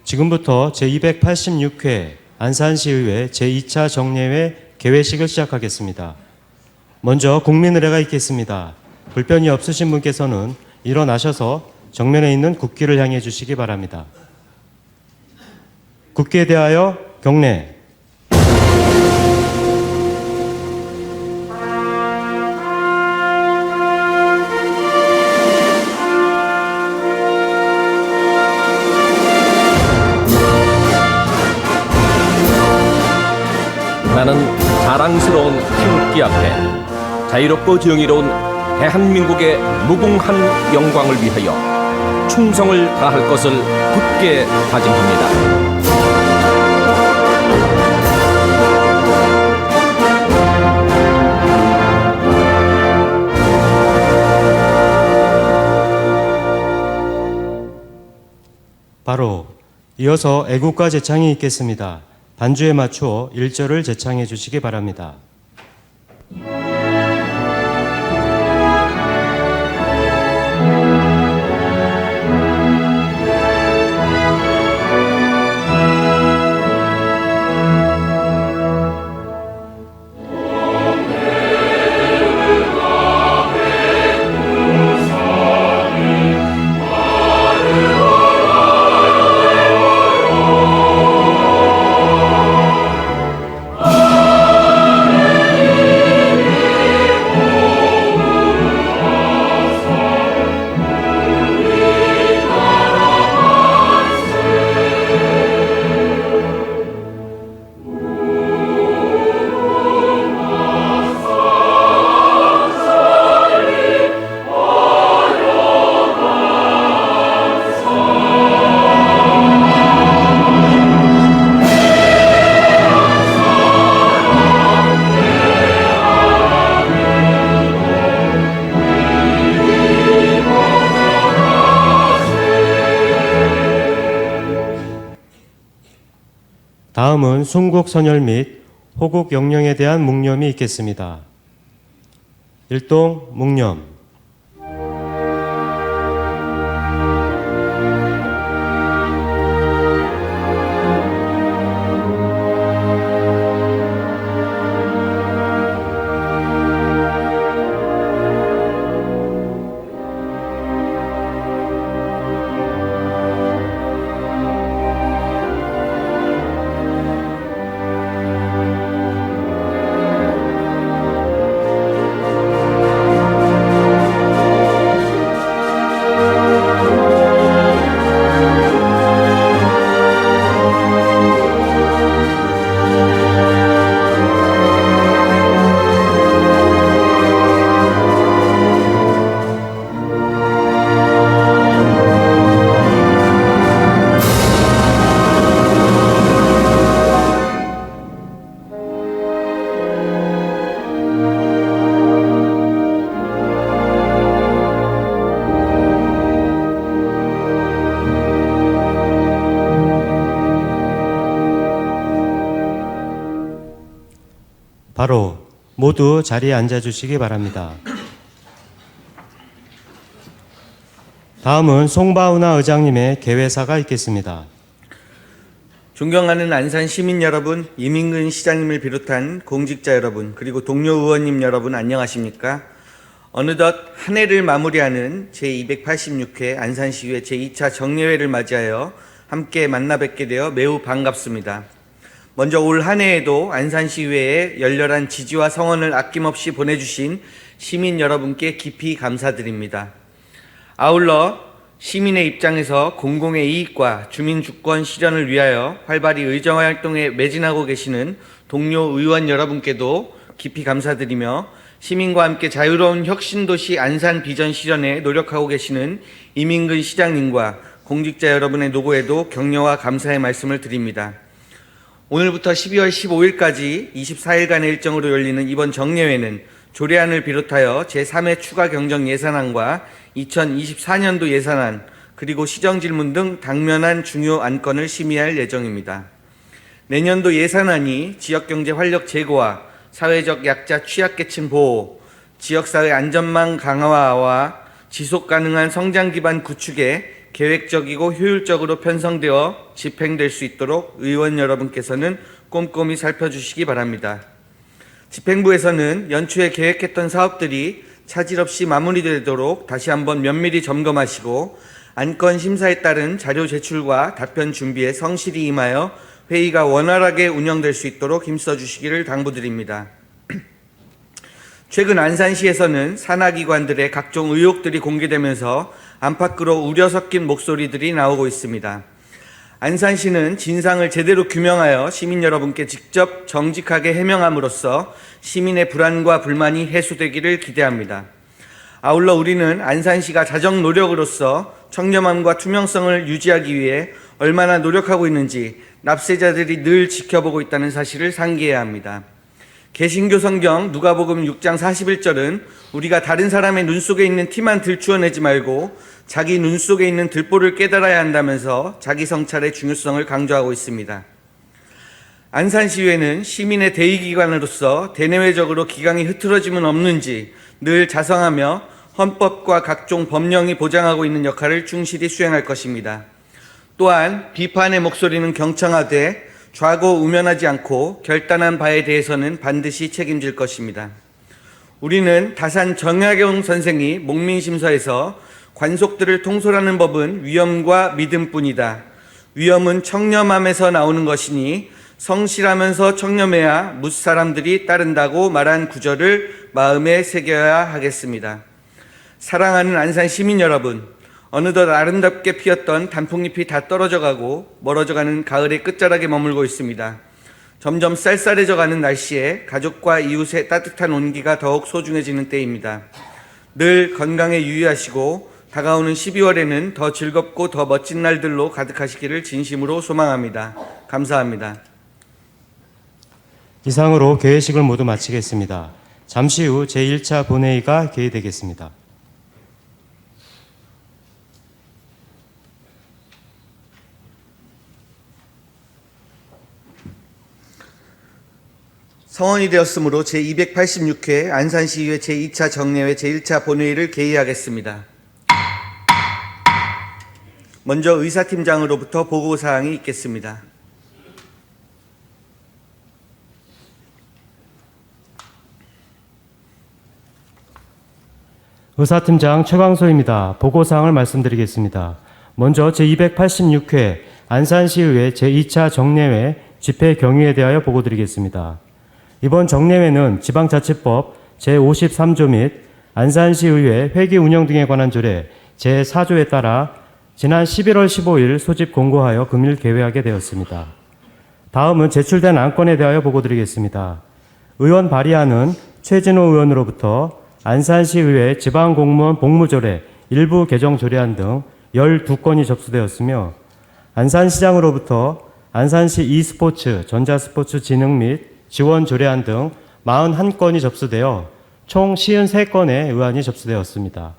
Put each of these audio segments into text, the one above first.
지금부터 제286회 안산시의회 제2차 정례회 개회식을 시작하겠습니다. 먼저 국민의례가 있겠습니다. 불편이 없으신 분께서는 일어나셔서 정면에 있는 국기를 향해 주시기 바랍니다. 국기에 대하여 경례. 나는 자랑스러운 태극기 앞에 자유롭고 정의로운 대한민국의 무궁한 영광을 위하여 충성을 다할 것을 굳게 다짐합니다. 바로 이어서 애국가 제창이 있겠습니다. 반주에 맞추어 1절을 제창해 주시기 바랍니다. 다음은 순국선열 및 호국 영령에 대한 묵념이 있겠습니다. 일동 묵념. 바로 모두 자리에 앉아주시기 바랍니다. 다음은 송바우나 의장님의 개회사가 있겠습니다. 존경하는 안산 시민 여러분, 이민근 시장님을 비롯한 공직자 여러분, 그리고 동료 의원님 여러분 안녕하십니까? 어느덧 한 해를 마무리하는 제286회 안산시의회 제2차 정례회를 맞이하여 함께 만나 뵙게 되어 매우 반갑습니다. 먼저 올 한 해에도 안산시의회에 열렬한 지지와 성원을 아낌없이 보내주신 시민 여러분께 깊이 감사드립니다. 아울러 시민의 입장에서 공공의 이익과 주민 주권 실현을 위하여 활발히 의정활동에 매진하고 계시는 동료 의원 여러분께도 깊이 감사드리며 시민과 함께 자유로운 혁신도시 안산 비전 실현에 노력하고 계시는 이민근 시장님과 공직자 여러분의 노고에도 격려와 감사의 말씀을 드립니다. 오늘부터 12월 15일까지 24일간의 일정으로 열리는 이번 정례회는 조례안을 비롯하여 제3회 추가 경정 예산안과 2024년도 예산안 그리고 시정질문 등 당면한 중요 안건을 심의할 예정입니다. 내년도 예산안이 지역경제 활력 제고와 사회적 약자 취약계층 보호, 지역사회 안전망 강화와 지속가능한 성장 기반 구축에 계획적이고 효율적으로 편성되어 집행될 수 있도록 의원 여러분께서는 꼼꼼히 살펴주시기 바랍니다. 집행부에서는 연초에 계획했던 사업들이 차질 없이 마무리되도록 다시 한번 면밀히 점검하시고 안건 심사에 따른 자료 제출과 답변 준비에 성실히 임하여 회의가 원활하게 운영될 수 있도록 힘써 주시기를 당부드립니다. 최근 안산시에서는 산하기관들의 각종 의혹들이 공개되면서 안팎으로 우려 섞인 목소리들이 나오고 있습니다. 안산시는 진상을 제대로 규명하여 시민 여러분께 직접 정직하게 해명함으로써 시민의 불안과 불만이 해소되기를 기대합니다. 아울러 우리는 안산시가 자정 노력으로서 청렴함과 투명성을 유지하기 위해 얼마나 노력하고 있는지 납세자들이 늘 지켜보고 있다는 사실을 상기해야 합니다. 개신교 성경 누가복음 6장 41절은 우리가 다른 사람의 눈 속에 있는 티만 들추어내지 말고 자기 눈 속에 있는 들보를 깨달아야 한다면서 자기 성찰의 중요성을 강조하고 있습니다. 안산시의회는 시민의 대의기관으로서 대내외적으로 기강이 흐트러짐은 없는지 늘 자성하며 헌법과 각종 법령이 보장하고 있는 역할을 충실히 수행할 것입니다. 또한 비판의 목소리는 경청하되 좌고우면하지 않고 결단한 바에 대해서는 반드시 책임질 것입니다. 우리는 다산 정약용 선생이 목민심서에서 관속들을 통솔하는 법은 위엄과 믿음뿐이다. 위엄은 청렴함에서 나오는 것이니 성실하면서 청렴해야 무사람들이 따른다고 말한 구절을 마음에 새겨야 하겠습니다. 사랑하는 안산 시민 여러분, 어느덧 아름답게 피었던 단풍잎이 다 떨어져가고 멀어져가는 가을의 끝자락에 머물고 있습니다. 점점 쌀쌀해져가는 날씨에 가족과 이웃의 따뜻한 온기가 더욱 소중해지는 때입니다. 늘 건강에 유의하시고 다가오는 12월에는 더 즐겁고 더 멋진 날들로 가득하시기를 진심으로 소망합니다. 감사합니다. 이상으로 개회식을 모두 마치겠습니다. 잠시 후 제1차 본회의가 개의되겠습니다. 성원이 되었으므로 제286회 안산시의회 제2차 정례회 제1차 본회의를 개의하겠습니다. 먼저 의사팀장으로부터 보고사항이 있겠습니다. 의사팀장 최광소입니다. 보고사항을 말씀드리겠습니다. 먼저 제286회 안산시의회 제2차 정례회 집회 경위에 대하여 보고드리겠습니다. 이번 정례회는 지방자치법 제53조 및 안산시의회 회기 운영 등에 관한 조례 제4조에 따라 지난 11월 15일 소집 공고하여 금일 개회하게 되었습니다. 다음은 제출된 안건에 대하여 보고드리겠습니다. 의원 발의안은 최진호 의원으로부터 안산시의회 지방공무원 복무조례 일부 개정 조례안 등 12건이 접수되었으며 안산시장으로부터 안산시 e스포츠, 전자스포츠 진흥 및 지원 조례안 등 41건이 접수되어 총 53건의 의안이 접수되었습니다.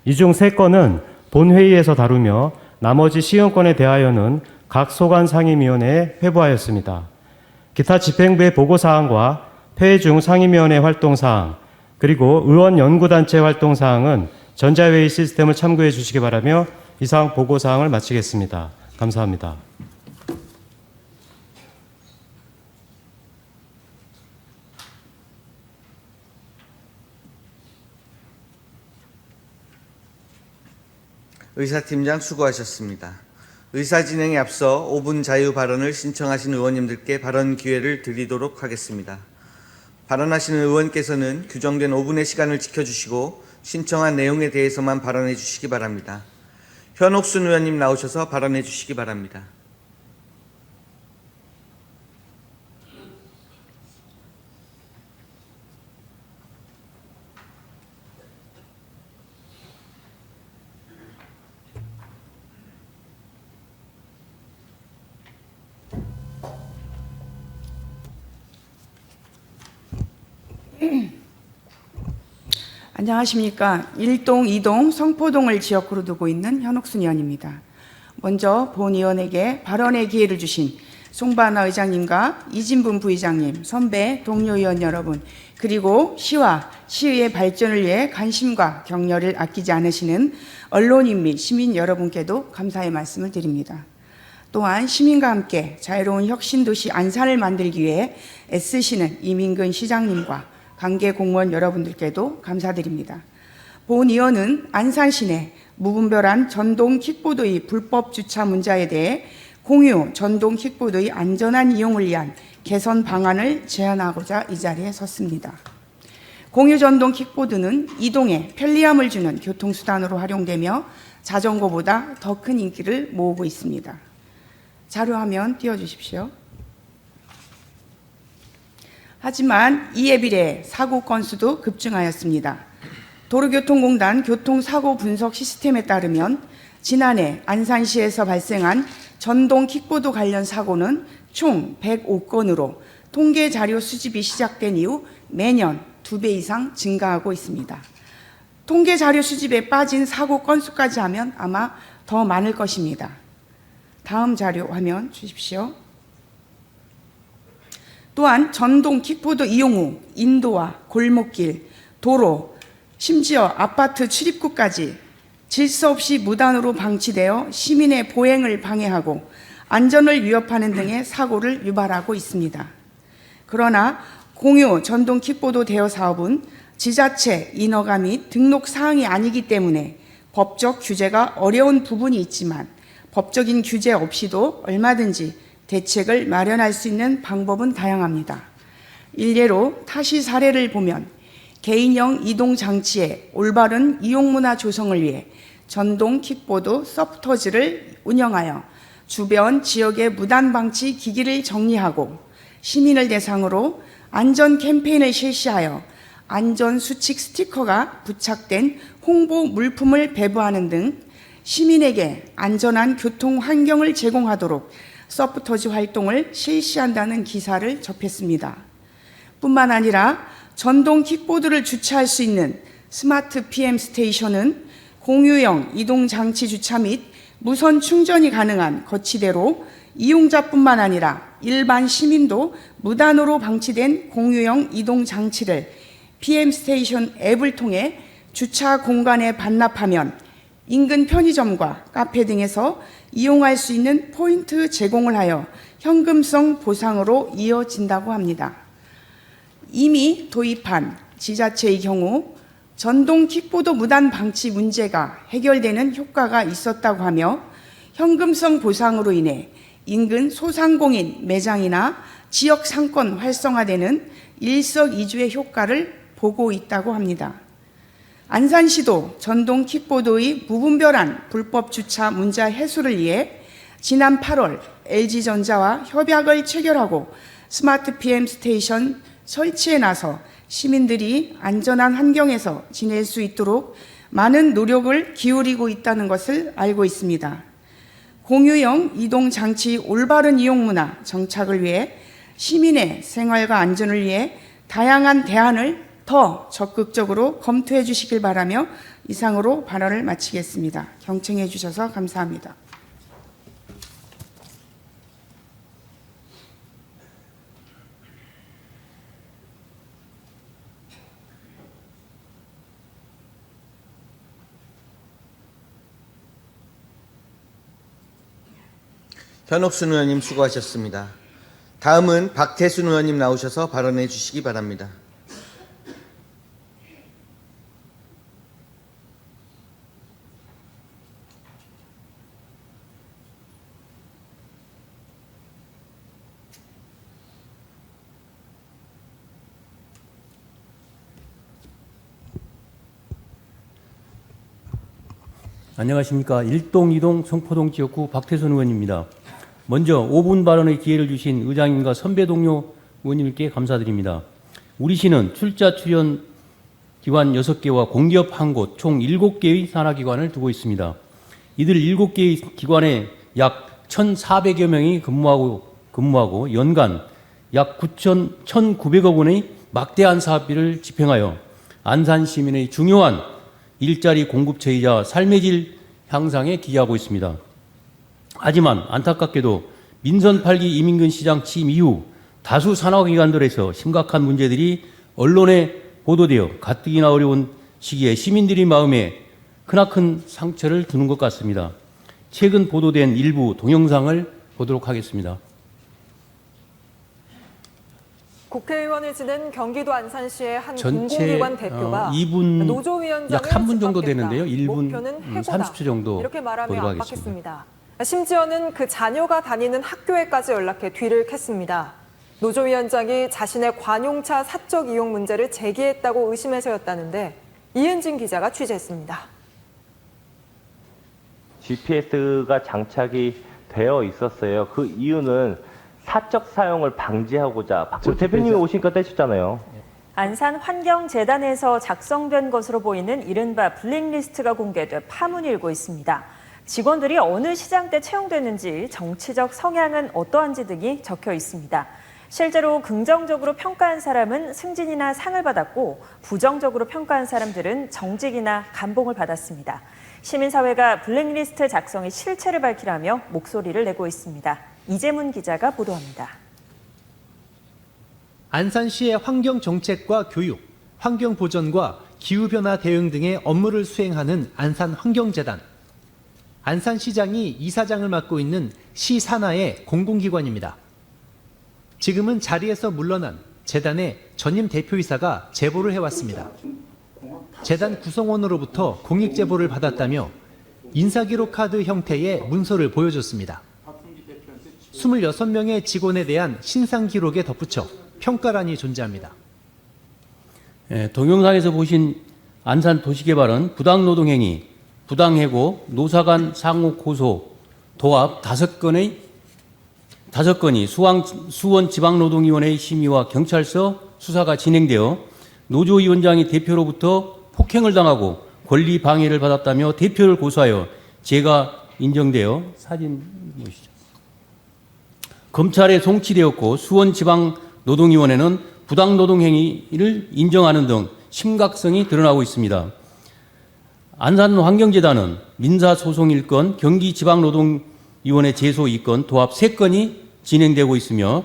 이 중 3건은 본회의에서 다루며 나머지 50건에 대하여는 각 소관 상임위원회에 회부하였습니다. 기타 집행부의 보고사항과 폐회 중 상임위원회 활동사항, 그리고 의원 연구단체 활동사항은 전자회의 시스템을 참고해 주시기 바라며 이상 보고사항을 마치겠습니다. 감사합니다. 의사팀장 수고하셨습니다. 의사 진행에 앞서 5분 자유 발언을 신청하신 의원님들께 발언 기회를 드리도록 하겠습니다. 발언하시는 의원께서는 규정된 5분의 시간을 지켜주시고 신청한 내용에 대해서만 발언해 주시기 바랍니다. 현옥순 의원님 나오셔서 발언해 주시기 바랍니다. 안녕하십니까. 1동, 2동, 성포동을 지역구로 두고 있는 현옥순 의원입니다. 먼저 본 의원에게 발언의 기회를 주신 송반화 의장님과 이진분 부의장님, 선배 동료 의원 여러분, 그리고 시와 시의의 발전을 위해 관심과 격려를 아끼지 않으시는 언론인 및 시민 여러분께도 감사의 말씀을 드립니다. 또한 시민과 함께 자유로운 혁신도시 안산을 만들기 위해 애쓰시는 이민근 시장님과 관계 공무원 여러분들께도 감사드립니다. 본 의원은 안산 시내 무분별한 전동 킥보드의 불법 주차 문제에 대해 공유 전동 킥보드의 안전한 이용을 위한 개선 방안을 제안하고자 이 자리에 섰습니다. 공유 전동 킥보드는 이동에 편리함을 주는 교통수단으로 활용되며 자전거보다 더 큰 인기를 모으고 있습니다. 자료화면 띄워주십시오. 하지만 이에 비례 사고 건수도 급증하였습니다. 도로교통공단 교통사고 분석 시스템에 따르면 지난해 안산시에서 발생한 전동 킥보드 관련 사고는 총 105건으로 통계 자료 수집이 시작된 이후 매년 2배 이상 증가하고 있습니다. 통계 자료 수집에 빠진 사고 건수까지 하면 아마 더 많을 것입니다. 다음 자료 화면 주십시오. 또한 전동 킥보드 이용 후 인도와 골목길, 도로, 심지어 아파트 출입구까지 질서 없이 무단으로 방치되어 시민의 보행을 방해하고 안전을 위협하는 등의 사고를 유발하고 있습니다. 그러나 공유 전동 킥보드 대여 사업은 지자체 인허가 및 등록 사항이 아니기 때문에 법적 규제가 어려운 부분이 있지만 법적인 규제 없이도 얼마든지 대책을 마련할 수 있는 방법은 다양합니다. 일례로 타시 사례를 보면 개인형 이동 장치의 올바른 이용 문화 조성을 위해 전동 킥보드 서프터즈를 운영하여 주변 지역의 무단 방치 기기를 정리하고 시민을 대상으로 안전 캠페인을 실시하여 안전 수칙 스티커가 부착된 홍보 물품을 배부하는 등 시민에게 안전한 교통 환경을 제공하도록 서프터즈 활동을 실시한다는 기사를 접했습니다. 뿐만 아니라 전동 킥보드를 주차할 수 있는 스마트 PM 스테이션은 공유형 이동 장치 주차 및 무선 충전이 가능한 거치대로 이용자뿐만 아니라 일반 시민도 무단으로 방치된 공유형 이동 장치를 PM 스테이션 앱을 통해 주차 공간에 반납하면 인근 편의점과 카페 등에서 이용할 수 있는 포인트 제공을 하여 현금성 보상으로 이어진다고 합니다. 이미 도입한 지자체의 경우 전동 킥보드 무단 방치 문제가 해결되는 효과가 있었다고 하며 현금성 보상으로 인해 인근 소상공인 매장이나 지역 상권 활성화되는 일석이조의 효과를 보고 있다고 합니다. 안산시도 전동 킥보드의 무분별한 불법 주차 문제 해소를 위해 지난 8월 LG전자와 협약을 체결하고 스마트 PM 스테이션 설치에 나서 시민들이 안전한 환경에서 지낼 수 있도록 많은 노력을 기울이고 있다는 것을 알고 있습니다. 공유형 이동 장치 올바른 이용 문화 정착을 위해 시민의 생활과 안전을 위해 다양한 대안을 더 적극적으로 검토해 주시길 바라며 이상으로 발언을 마치겠습니다. 경청해 주셔서 감사합니다. 현옥순 의원님 수고하셨습니다. 다음은 박태순 의원님 나오셔서 발언해 주시기 바랍니다. 안녕하십니까. 1동, 2동 성포동 지역구 박태순 의원입니다. 먼저 5분 발언의 기회를 주신 의장님과 선배 동료 의원님께 감사드립니다. 우리 시는 출자 출연 기관 6개와 공기업 1곳, 총 7개의 산하기관을 두고 있습니다. 이들 7개의 기관에 약 1,400여 명이 근무하고 연간 약 1,900억 원의 막대한 사업비를 집행하여 안산 시민의 중요한 일자리 공급처이자 삶의 질 향상에 기여하고 있습니다. 하지만 안타깝게도 민선 8기 이민근 시장 취임 이후 다수 산하기관들에서 심각한 문제들이 언론에 보도되어 가뜩이나 어려운 시기에 시민들의 마음에 크나큰 상처를 주는 것 같습니다. 최근 보도된 일부 동영상을 보도록 하겠습니다. 국회의원을 지낸 경기도 안산시의 한 전체 공공기관 대표가 2분 노조위원장을 약 3분 정도 집합했다. 되는데요. 1분 목표는 해고다. 30초 정도 이렇게 말하며 보도록 압박했습니다. 심지어는 그 자녀가 다니는 학교에까지 연락해 뒤를 캤습니다. 노조위원장이 자신의 관용차 사적 이용 문제를 제기했다고 의심해서였다는데 이은진 기자가 취재했습니다. GPS가 장착이 되어 있었어요. 그 이유는 사적 사용을 방지하고자 박수 대표님이 오시니까 떼셨잖아요. 안산환경재단에서 작성된 것으로 보이는 이른바 블랙리스트가 공개돼 파문이 일고 있습니다. 직원들이 어느 시장대 채용됐는지, 정치적 성향은 어떠한지 등이 적혀 있습니다. 실제로 긍정적으로 평가한 사람은 승진이나 상을 받았고 부정적으로 평가한 사람들은 정직이나 감봉을 받았습니다. 시민사회가 블랙리스트 작성의 실체를 밝히라며 목소리를 내고 있습니다. 이재문 기자가 보도합니다. 안산시의 환경정책과 교육, 환경보전과 기후변화 대응 등의 업무를 수행하는 안산환경재단. 안산시장이 이사장을 맡고 있는 시 산하의 공공기관입니다. 지금은 자리에서 물러난 재단의 전임 대표이사가 제보를 해왔습니다. 재단 구성원으로부터 공익제보를 받았다며 인사기록 카드 형태의 문서를 보여줬습니다. 26명의 직원에 대한 신상 기록에 덧붙여 평가란이 존재합니다. 동영상에서 보신 안산 도시개발은 부당노동행위, 부당해고, 노사간 상호 고소, 도합 5건이 수원지방노동위원회의 심의와 경찰서 수사가 진행되어 노조위원장이 대표로부터 폭행을 당하고 권리 방해를 받았다며 대표를 고소하여 죄가 인정되어 사진 보시죠. 검찰에 송치되었고 수원지방노동위원회는 부당노동행위를 인정하는 등 심각성이 드러나고 있습니다. 안산환경재단은 민사소송 1건, 경기지방노동위원회 제소 2건, 도합 3건이 진행되고 있으며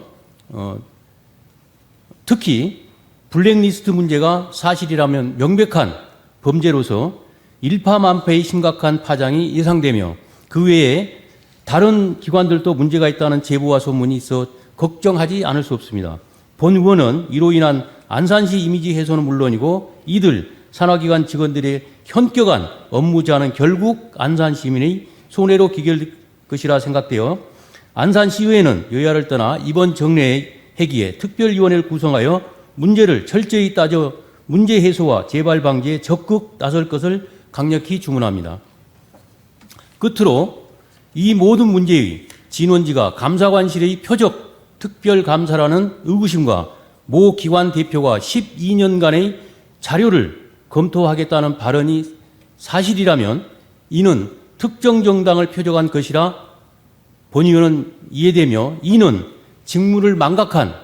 특히 블랙리스트 문제가 사실이라면 명백한 범죄로서 일파만파의 심각한 파장이 예상되며 그 외에 다른 기관들도 문제가 있다는 제보와 소문이 있어 걱정하지 않을 수 없습니다. 본 의원은 이로 인한 안산시 이미지 훼손은 물론이고 이들 산하기관 직원들의 현격한 업무 제한은 결국 안산 시민의 손해로 귀결될 것이라 생각되어 안산시의회는 여야를 떠나 이번 정례회기에 특별위원회를 구성하여 문제를 철저히 따져 문제 해소와 재발 방지에 적극 나설 것을 강력히 주문합니다. 끝으로 이 모든 문제의 진원지가 감사관실의 표적 특별감사라는 의구심과 모 기관 대표가 12년간의 자료를 검토하겠다는 발언이 사실이라면 이는 특정 정당을 표적한 것이라 본 의원은 이해되며 이는 직무를 망각한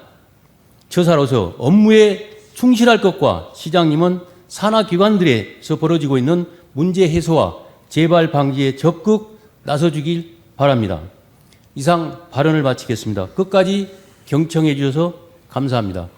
처사로서 업무에 충실할 것과 시장님은 산하기관들에서 벌어지고 있는 문제 해소와 재발 방지에 적극 나서주길 바랍니다. 이상 발언을 마치겠습니다. 끝까지 경청해 주셔서 감사합니다.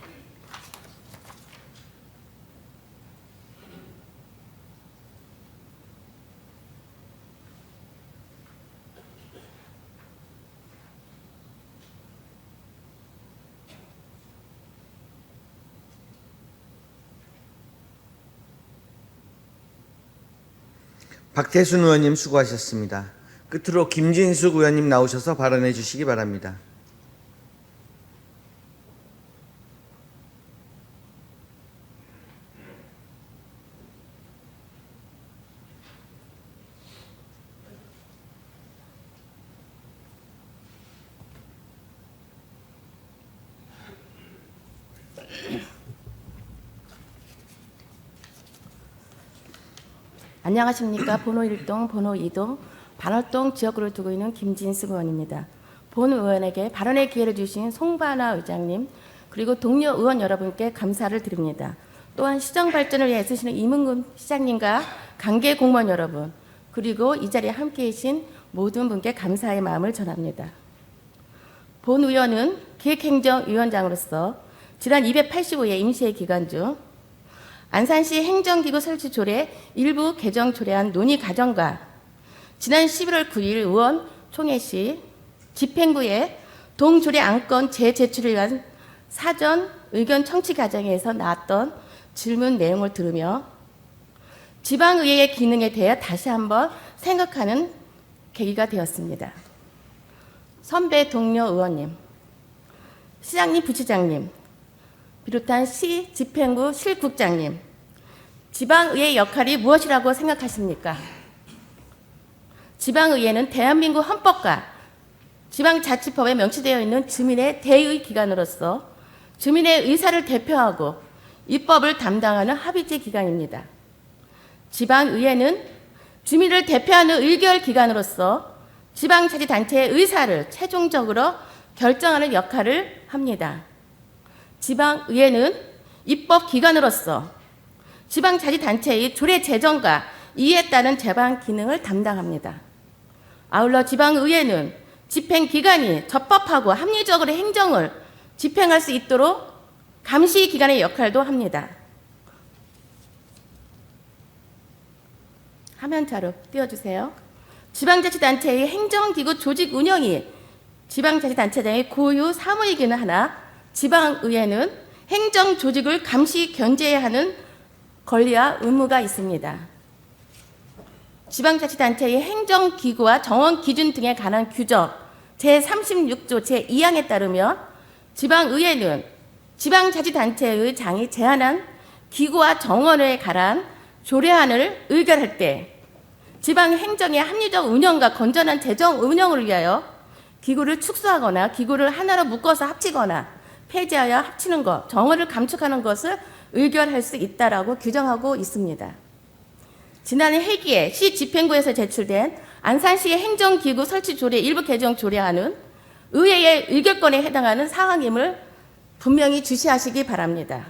박태순 의원님 수고하셨습니다. 끝으로 김진숙 의원님 나오셔서 발언해 주시기 바랍니다. 안녕하십니까. 번호 1동, 번호 2동, 반월동 지역구를 두고 있는 김진숙 의원입니다. 본 의원에게 발언의 기회를 주신 송반화 의장님 그리고 동료 의원 여러분께 감사를 드립니다. 또한 시정 발전을 위해 애쓰시는 이문근 시장님과 관계 공무원 여러분 그리고 이 자리에 함께해 주신 모든 분께 감사의 마음을 전합니다. 본 의원은 기획행정위원장으로서 지난 285회 임시회 기간 중 안산시 행정기구 설치 조례 일부 개정 조례안 논의 과정과 지난 11월 9일 의원 총회 시 집행부의 동조례 안건 재제출을 위한 사전 의견 청취 과정에서 나왔던 질문 내용을 들으며 지방의회의 기능에 대해 다시 한번 생각하는 계기가 되었습니다. 선배 동료 의원님, 시장님, 부시장님, 비롯한 시 집행부 실국장님, 지방의회 역할이 무엇이라고 생각하십니까? 지방의회는 대한민국 헌법과 지방자치법에 명시되어 있는 주민의 대의 기관으로서 주민의 의사를 대표하고 입법을 담당하는 합의제 기관입니다. 지방의회는 주민을 대표하는 의결 기관으로서 지방자치단체의 의사를 최종적으로 결정하는 역할을 합니다. 지방의회는 입법기관으로서 지방자치단체의 조례 제정과 이에 따른 제방 기능을 담당합니다. 아울러 지방의회는 집행기관이 적법하고 합리적으로 행정을 집행할 수 있도록 감시기관의 역할도 합니다. 화면 자료 띄워주세요. 지방자치단체의 행정기구 조직 운영이 지방자치단체장의 고유 사무이기는 하나 지방의회는 행정조직을 감시 견제해야 하는 권리와 의무가 있습니다. 지방자치단체의 행정기구와 정원기준 등에 관한 규정 제36조 제2항에 따르면 지방의회는 지방자치단체의 장이 제안한 기구와 정원에 관한 조례안을 의결할 때 지방행정의 합리적 운영과 건전한 재정 운영을 위하여 기구를 축소하거나 기구를 하나로 묶어서 합치거나 폐지하여 합치는 것, 정원을 감축하는 것을 의결할 수 있다라고 규정하고 있습니다. 지난해 회기에 시 집행부에서 제출된 안산시의 행정기구 설치 조례 일부 개정 조례안은 의회의 의결권에 해당하는 사항임을 분명히 주시하시기 바랍니다.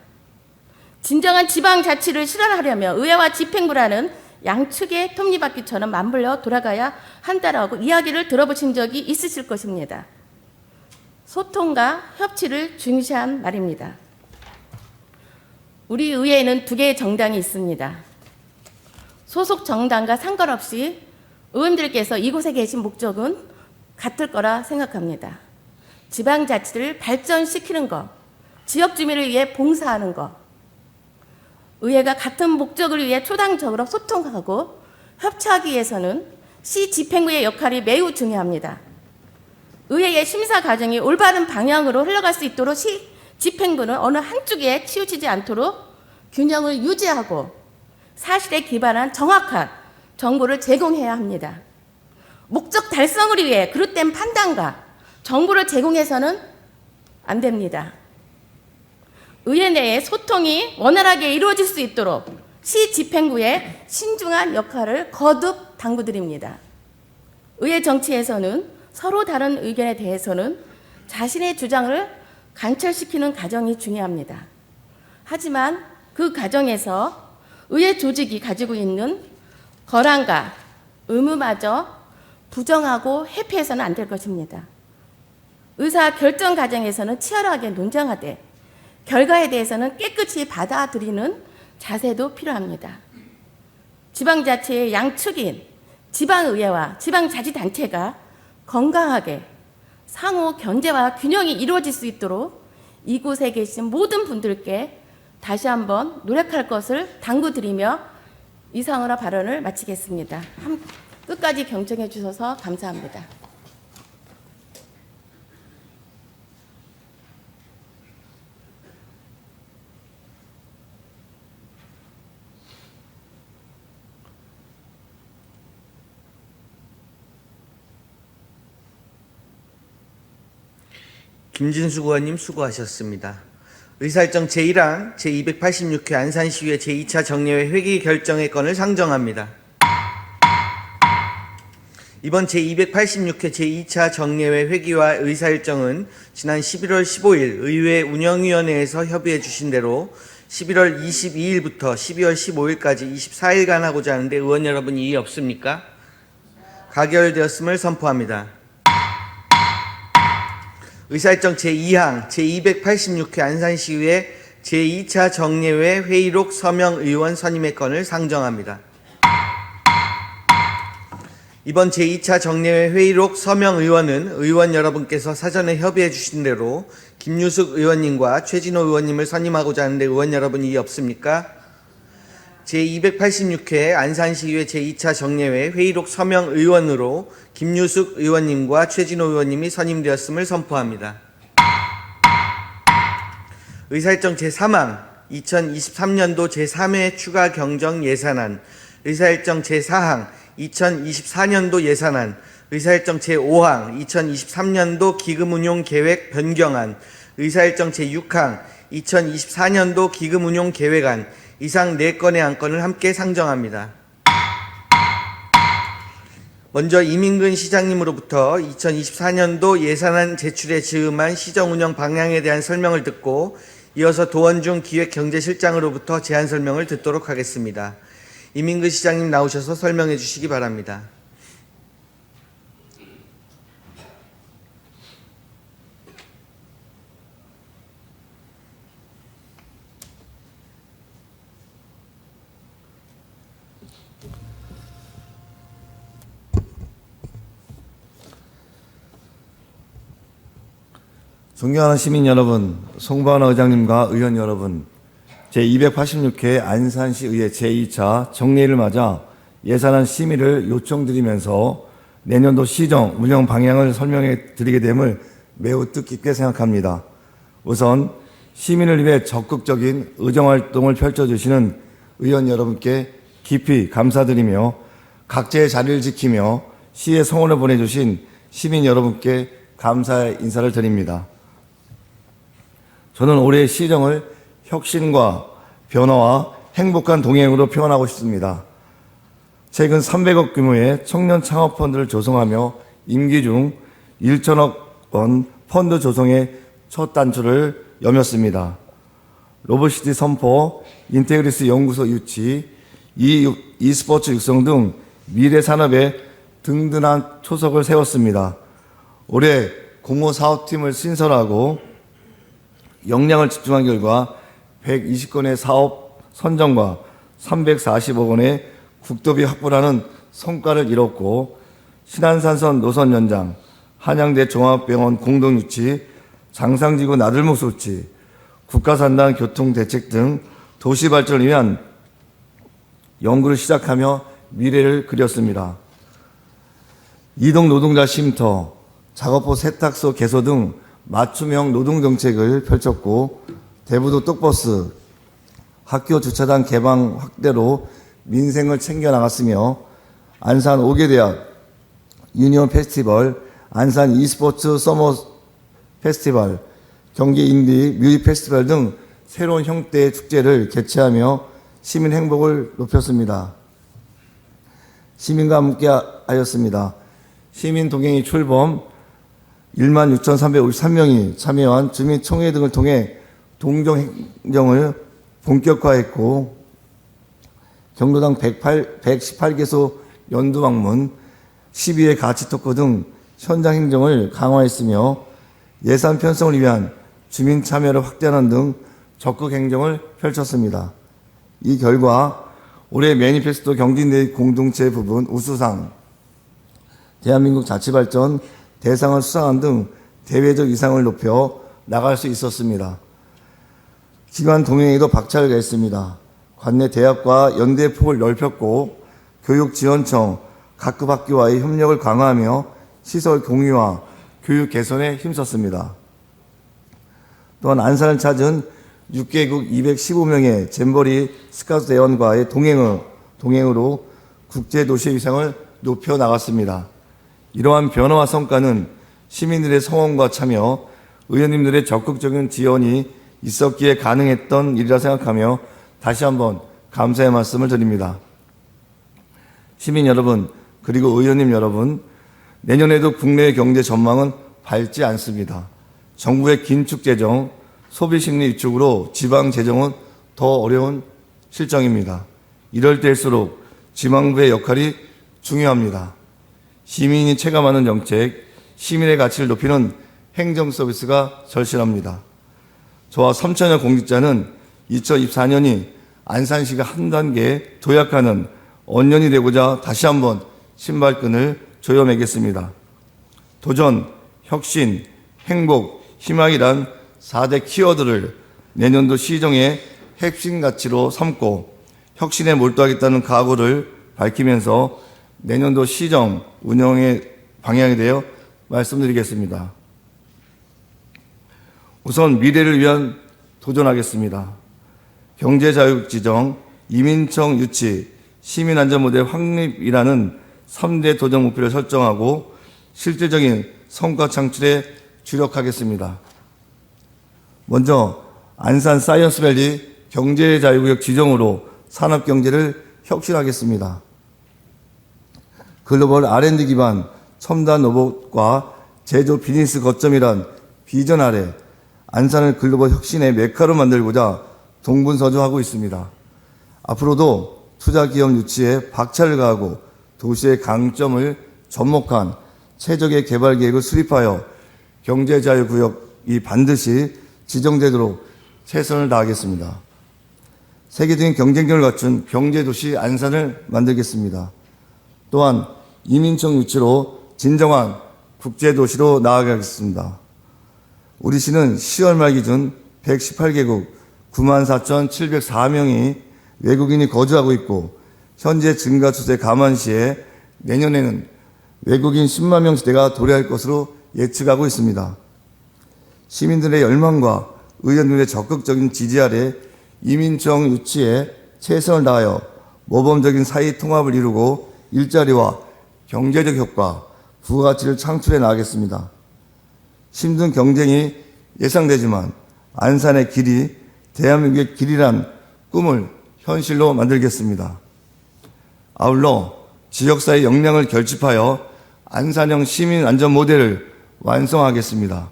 진정한 지방자치를 실현하려면 의회와 집행부라는 양측의 톱니바퀴처럼 맞물려 돌아가야 한다라고 이야기를 들어보신 적이 있으실 것입니다. 소통과 협치를 중시한 말입니다. 우리 의회에는 두 개의 정당이 있습니다. 소속 정당과 상관없이 의원들께서 이곳에 계신 목적은 같을 거라 생각합니다. 지방자치를 발전시키는 것, 지역 주민을 위해 봉사하는 것, 의회가 같은 목적을 위해 초당적으로 소통하고 협치하기 위해서는 시 집행부의 역할이 매우 중요합니다. 의회의 심사 과정이 올바른 방향으로 흘러갈 수 있도록 시 집행부는 어느 한쪽에 치우치지 않도록 균형을 유지하고 사실에 기반한 정확한 정보를 제공해야 합니다. 목적 달성을 위해 그릇된 판단과 정보를 제공해서는 안 됩니다. 의회 내의 소통이 원활하게 이루어질 수 있도록 시 집행부의 신중한 역할을 거듭 당부드립니다. 의회 정치에서는 서로 다른 의견에 대해서는 자신의 주장을 관철시키는 과정이 중요합니다. 하지만 그 과정에서 의회 조직이 가지고 있는 권한과 의무마저 부정하고 회피해서는 안 될 것입니다. 의사 결정 과정에서는 치열하게 논쟁하되 결과에 대해서는 깨끗이 받아들이는 자세도 필요합니다. 지방자치의 양측인 지방의회와 지방자치단체가 건강하게 상호 견제와 균형이 이루어질 수 있도록 이곳에 계신 모든 분들께 다시 한번 노력할 것을 당부드리며 이상으로 발언을 마치겠습니다. 끝까지 경청해 주셔서 감사합니다. 김진숙 의원님 수고하셨습니다. 의사일정 제1항 제286회 안산시의회 제2차 정례회 회기 결정의 건을 상정합니다. 이번 제286회 제2차 정례회 회기와 의사일정은 지난 11월 15일 의회 운영위원회에서 협의해 주신 대로 11월 22일부터 12월 15일까지 24일간 하고자 하는데 의원 여러분 이의 없습니까? 가결되었음을 선포합니다. 의사일정 제2항 제286회 안산시의회 제2차 정례회 회의록 서명 의원 선임의 건을 상정합니다. 이번 제2차 정례회 회의록 서명 의원은 의원 여러분께서 사전에 협의해 주신 대로 김유숙 의원님과 최진호 의원님을 선임하고자 하는데 의원 여러분 이의 없습니까? 제286회 안산시의회 제2차 정례회 회의록 서명 의원으로 김유숙 의원님과 최진호 의원님이 선임되었음을 선포합니다. 의사일정 제3항 2023년도 제3회 추가 경정 예산안, 의사일정 제4항 2024년도 예산안, 의사일정 제5항 2023년도 기금운용 계획 변경안, 의사일정 제6항 2024년도 기금운용 계획안, 이상 4건의 안건을 함께 상정합니다. 먼저 이민근 시장님으로부터 2024년도 예산안 제출에 즈음한 시정운영 방향에 대한 설명을 듣고 이어서 도원중 기획경제실장으로부터 제안 설명을 듣도록 하겠습니다. 이민근 시장님 나오셔서 설명해 주시기 바랍니다. 존경하는 시민 여러분, 송반호 의장님과 의원 여러분, 제286회 안산시의회 제2차 정례를 맞아 예산안 심의를 요청드리면서 내년도 시정 운영 방향을 설명해 드리게 됨을 매우 뜻깊게 생각합니다. 우선 시민을 위해 적극적인 의정활동을 펼쳐주시는 의원 여러분께 깊이 감사드리며 각자의 자리를 지키며 시의 성원을 보내주신 시민 여러분께 감사의 인사를 드립니다. 저는 올해의 시정을 혁신과 변화와 행복한 동행으로 표현하고 싶습니다. 최근 300억 규모의 청년 창업펀드를 조성하며 임기 중 1천억 원 펀드 조성의 첫 단추를 여몄습니다. 로봇시티 선포, 인테그리스 연구소 유치, e스포츠 육성 등 미래 산업에 든든한 초석을 세웠습니다. 올해 공모 사업팀을 신설하고 역량을 집중한 결과 120건의 사업 선정과 340억 원의 국도비 확보라는 성과를 이뤘고 신안산선 노선 연장, 한양대 종합병원 공동유치, 장상지구 나들목 설치, 국가산단 교통대책 등 도시발전을 위한 연구를 시작하며 미래를 그렸습니다. 이동 노동자 쉼터, 작업복 세탁소 개소 등 맞춤형 노동정책을 펼쳤고 대부도 똑버스, 학교 주차장 개방 확대로 민생을 챙겨나갔으며 안산 5개 대학, 유니온 페스티벌, 안산 e스포츠 서머 페스티벌, 경기 인디 뮤직 페스티벌 등 새로운 형태의 축제를 개최하며 시민 행복을 높였습니다. 시민과 함께 하였습니다. 시민 동행이 출범 16,353명이 참여한 주민총회 등을 통해 동정행정을 본격화했고 경로당 118개소 연두방문, 12회 가치토크 등 현장 행정을 강화했으며 예산 편성을 위한 주민 참여를 확대하는 등 적극 행정을 펼쳤습니다. 이 결과 올해 매니페스토 경진대회 공동체 부분 우수상, 대한민국 자치발전 대상을 수상한 등 대외적 위상을 높여 나갈 수 있었습니다. 기관 동행에도 박차를 가했습니다. 관내 대학과 연대의 폭을 넓혔고 교육지원청, 각급 학교와의 협력을 강화하며 시설 공유와 교육 개선에 힘썼습니다. 또한 안산을 찾은 6개국 215명의 잼버리 스카우트 대원과의 동행으로 국제도시의 위상을 높여나갔습니다. 이러한 변화와 성과는 시민들의 성원과 참여, 의원님들의 적극적인 지원이 있었기에 가능했던 일이라 생각하며 다시 한번 감사의 말씀을 드립니다. 시민 여러분, 그리고 의원님 여러분, 내년에도 국내의 경제 전망은 밝지 않습니다. 정부의 긴축 재정, 소비 심리 위축으로 지방 재정은 더 어려운 실정입니다. 이럴 때일수록 지방부의 역할이 중요합니다. 시민이 체감하는 정책, 시민의 가치를 높이는 행정 서비스가 절실합니다. 저와 3천여 공직자는 2024년이 안산시가 한 단계 도약하는 언년이 되고자 다시 한번 신발끈을 조여매겠습니다. 도전, 혁신, 행복, 희망이란 4대 키워드를 내년도 시정의 핵심 가치로 삼고 혁신에 몰두하겠다는 각오를 밝히면서 내년도 시정 운영의 방향에 대해 말씀드리겠습니다. 우선 미래를 위한 도전하겠습니다. 경제자유 지정, 이민청 유치, 시민안전 모델 확립이라는 3대 도전 목표를 설정하고 실질적인 성과 창출에 주력하겠습니다. 먼저 안산 사이언스밸리 경제자유구역 지정으로 산업경제를 혁신하겠습니다. 글로벌 R&D 기반 첨단 로봇과 제조 비즈니스 거점이란 비전 아래 안산을 글로벌 혁신의 메카로 만들고자 동분서주하고 있습니다. 앞으로도 투자기업 유치에 박차를 가하고 도시의 강점을 접목한 최적의 개발 계획을 수립하여 경제자유구역이 반드시 지정되도록 최선을 다하겠습니다. 세계적인 경쟁력을 갖춘 경제도시 안산을 만들겠습니다. 또한 이민청 유치로 진정한 국제도시로 나아가겠습니다. 우리 시는 10월 말 기준 118개국 94,704명이 외국인이 거주하고 있고 현재 증가 추세 감안시에 내년에는 외국인 10만 명 시대가 도래할 것으로 예측하고 있습니다. 시민들의 열망과 의원들의 적극적인 지지 아래 이민청 유치에 최선을 다하여 모범적인 사회 통합을 이루고 일자리와 경제적 효과, 부가가치를 창출해 나가겠습니다. 힘든 경쟁이 예상되지만 안산의 길이 대한민국의 길이란 꿈을 현실로 만들겠습니다. 아울러 지역사회 역량을 결집하여 안산형 시민 안전 모델을 완성하겠습니다.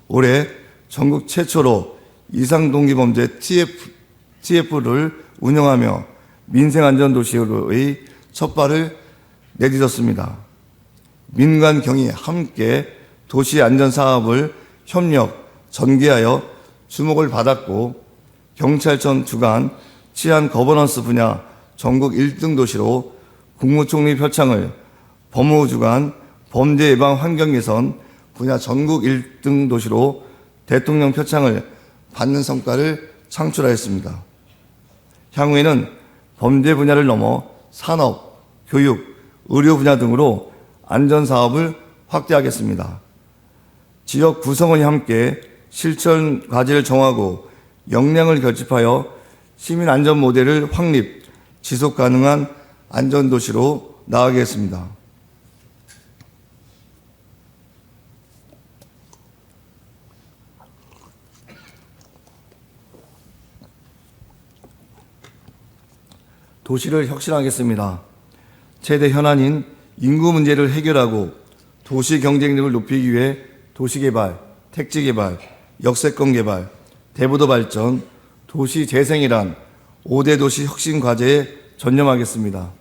올해 전국 최초로 이상동기범죄 TF를 운영하며 민생안전도시로의 첫 발을 내딛었습니다. 민간 경이 함께 도시안전사업을 협력, 전개하여 주목을 받았고 경찰청 주관 치안 거버넌스 분야 전국 1등 도시로 국무총리 표창을, 법무부 주관 범죄 예방 환경 개선 분야 전국 1등 도시로 대통령 표창을 받는 성과를 창출하였습니다. 향후에는 범죄 분야를 넘어 산업, 교육, 의료 분야 등으로 안전사업을 확대하겠습니다. 지역 구성원이 함께 실천 과제를 정하고 역량을 결집하여 시민안전 모델을 확립, 지속 가능한 안전도시로 나아가겠습니다. 도시를 혁신하겠습니다. 최대 현안인 인구 문제를 해결하고 도시 경쟁력을 높이기 위해 도시개발, 택지개발, 역세권 개발, 대부도 발전, 도시 재생이란 5대 도시 혁신 과제에 전념하겠습니다.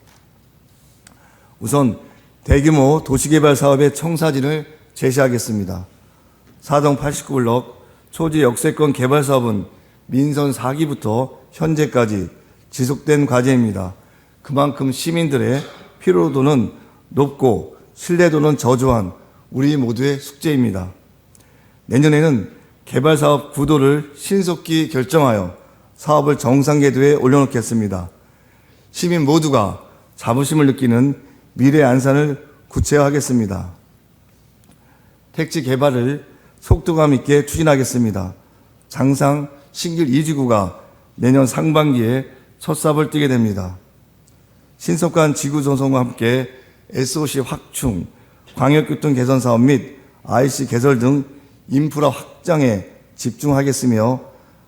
우선 대규모 도시개발 사업의 청사진을 제시하겠습니다. 사동 89블록 초지 역세권 개발 사업은 민선 4기부터 현재까지 지속된 과제입니다. 그만큼 시민들의 피로도는 높고 신뢰도는 저조한 우리 모두의 숙제입니다. 내년에는 개발사업 구도를 신속히 결정하여 사업을 정상궤도에 올려놓겠습니다. 시민 모두가 자부심을 느끼는 미래 안산을 구체화하겠습니다. 택지 개발을 속도감 있게 추진하겠습니다. 장상 신길 2지구가 내년 상반기에 첫 삽을 띄게 됩니다. 신속한 지구 조성과 함께 SOC 확충, 광역교통 개선 사업 및 IC 개설 등 인프라 확장에 집중하겠으며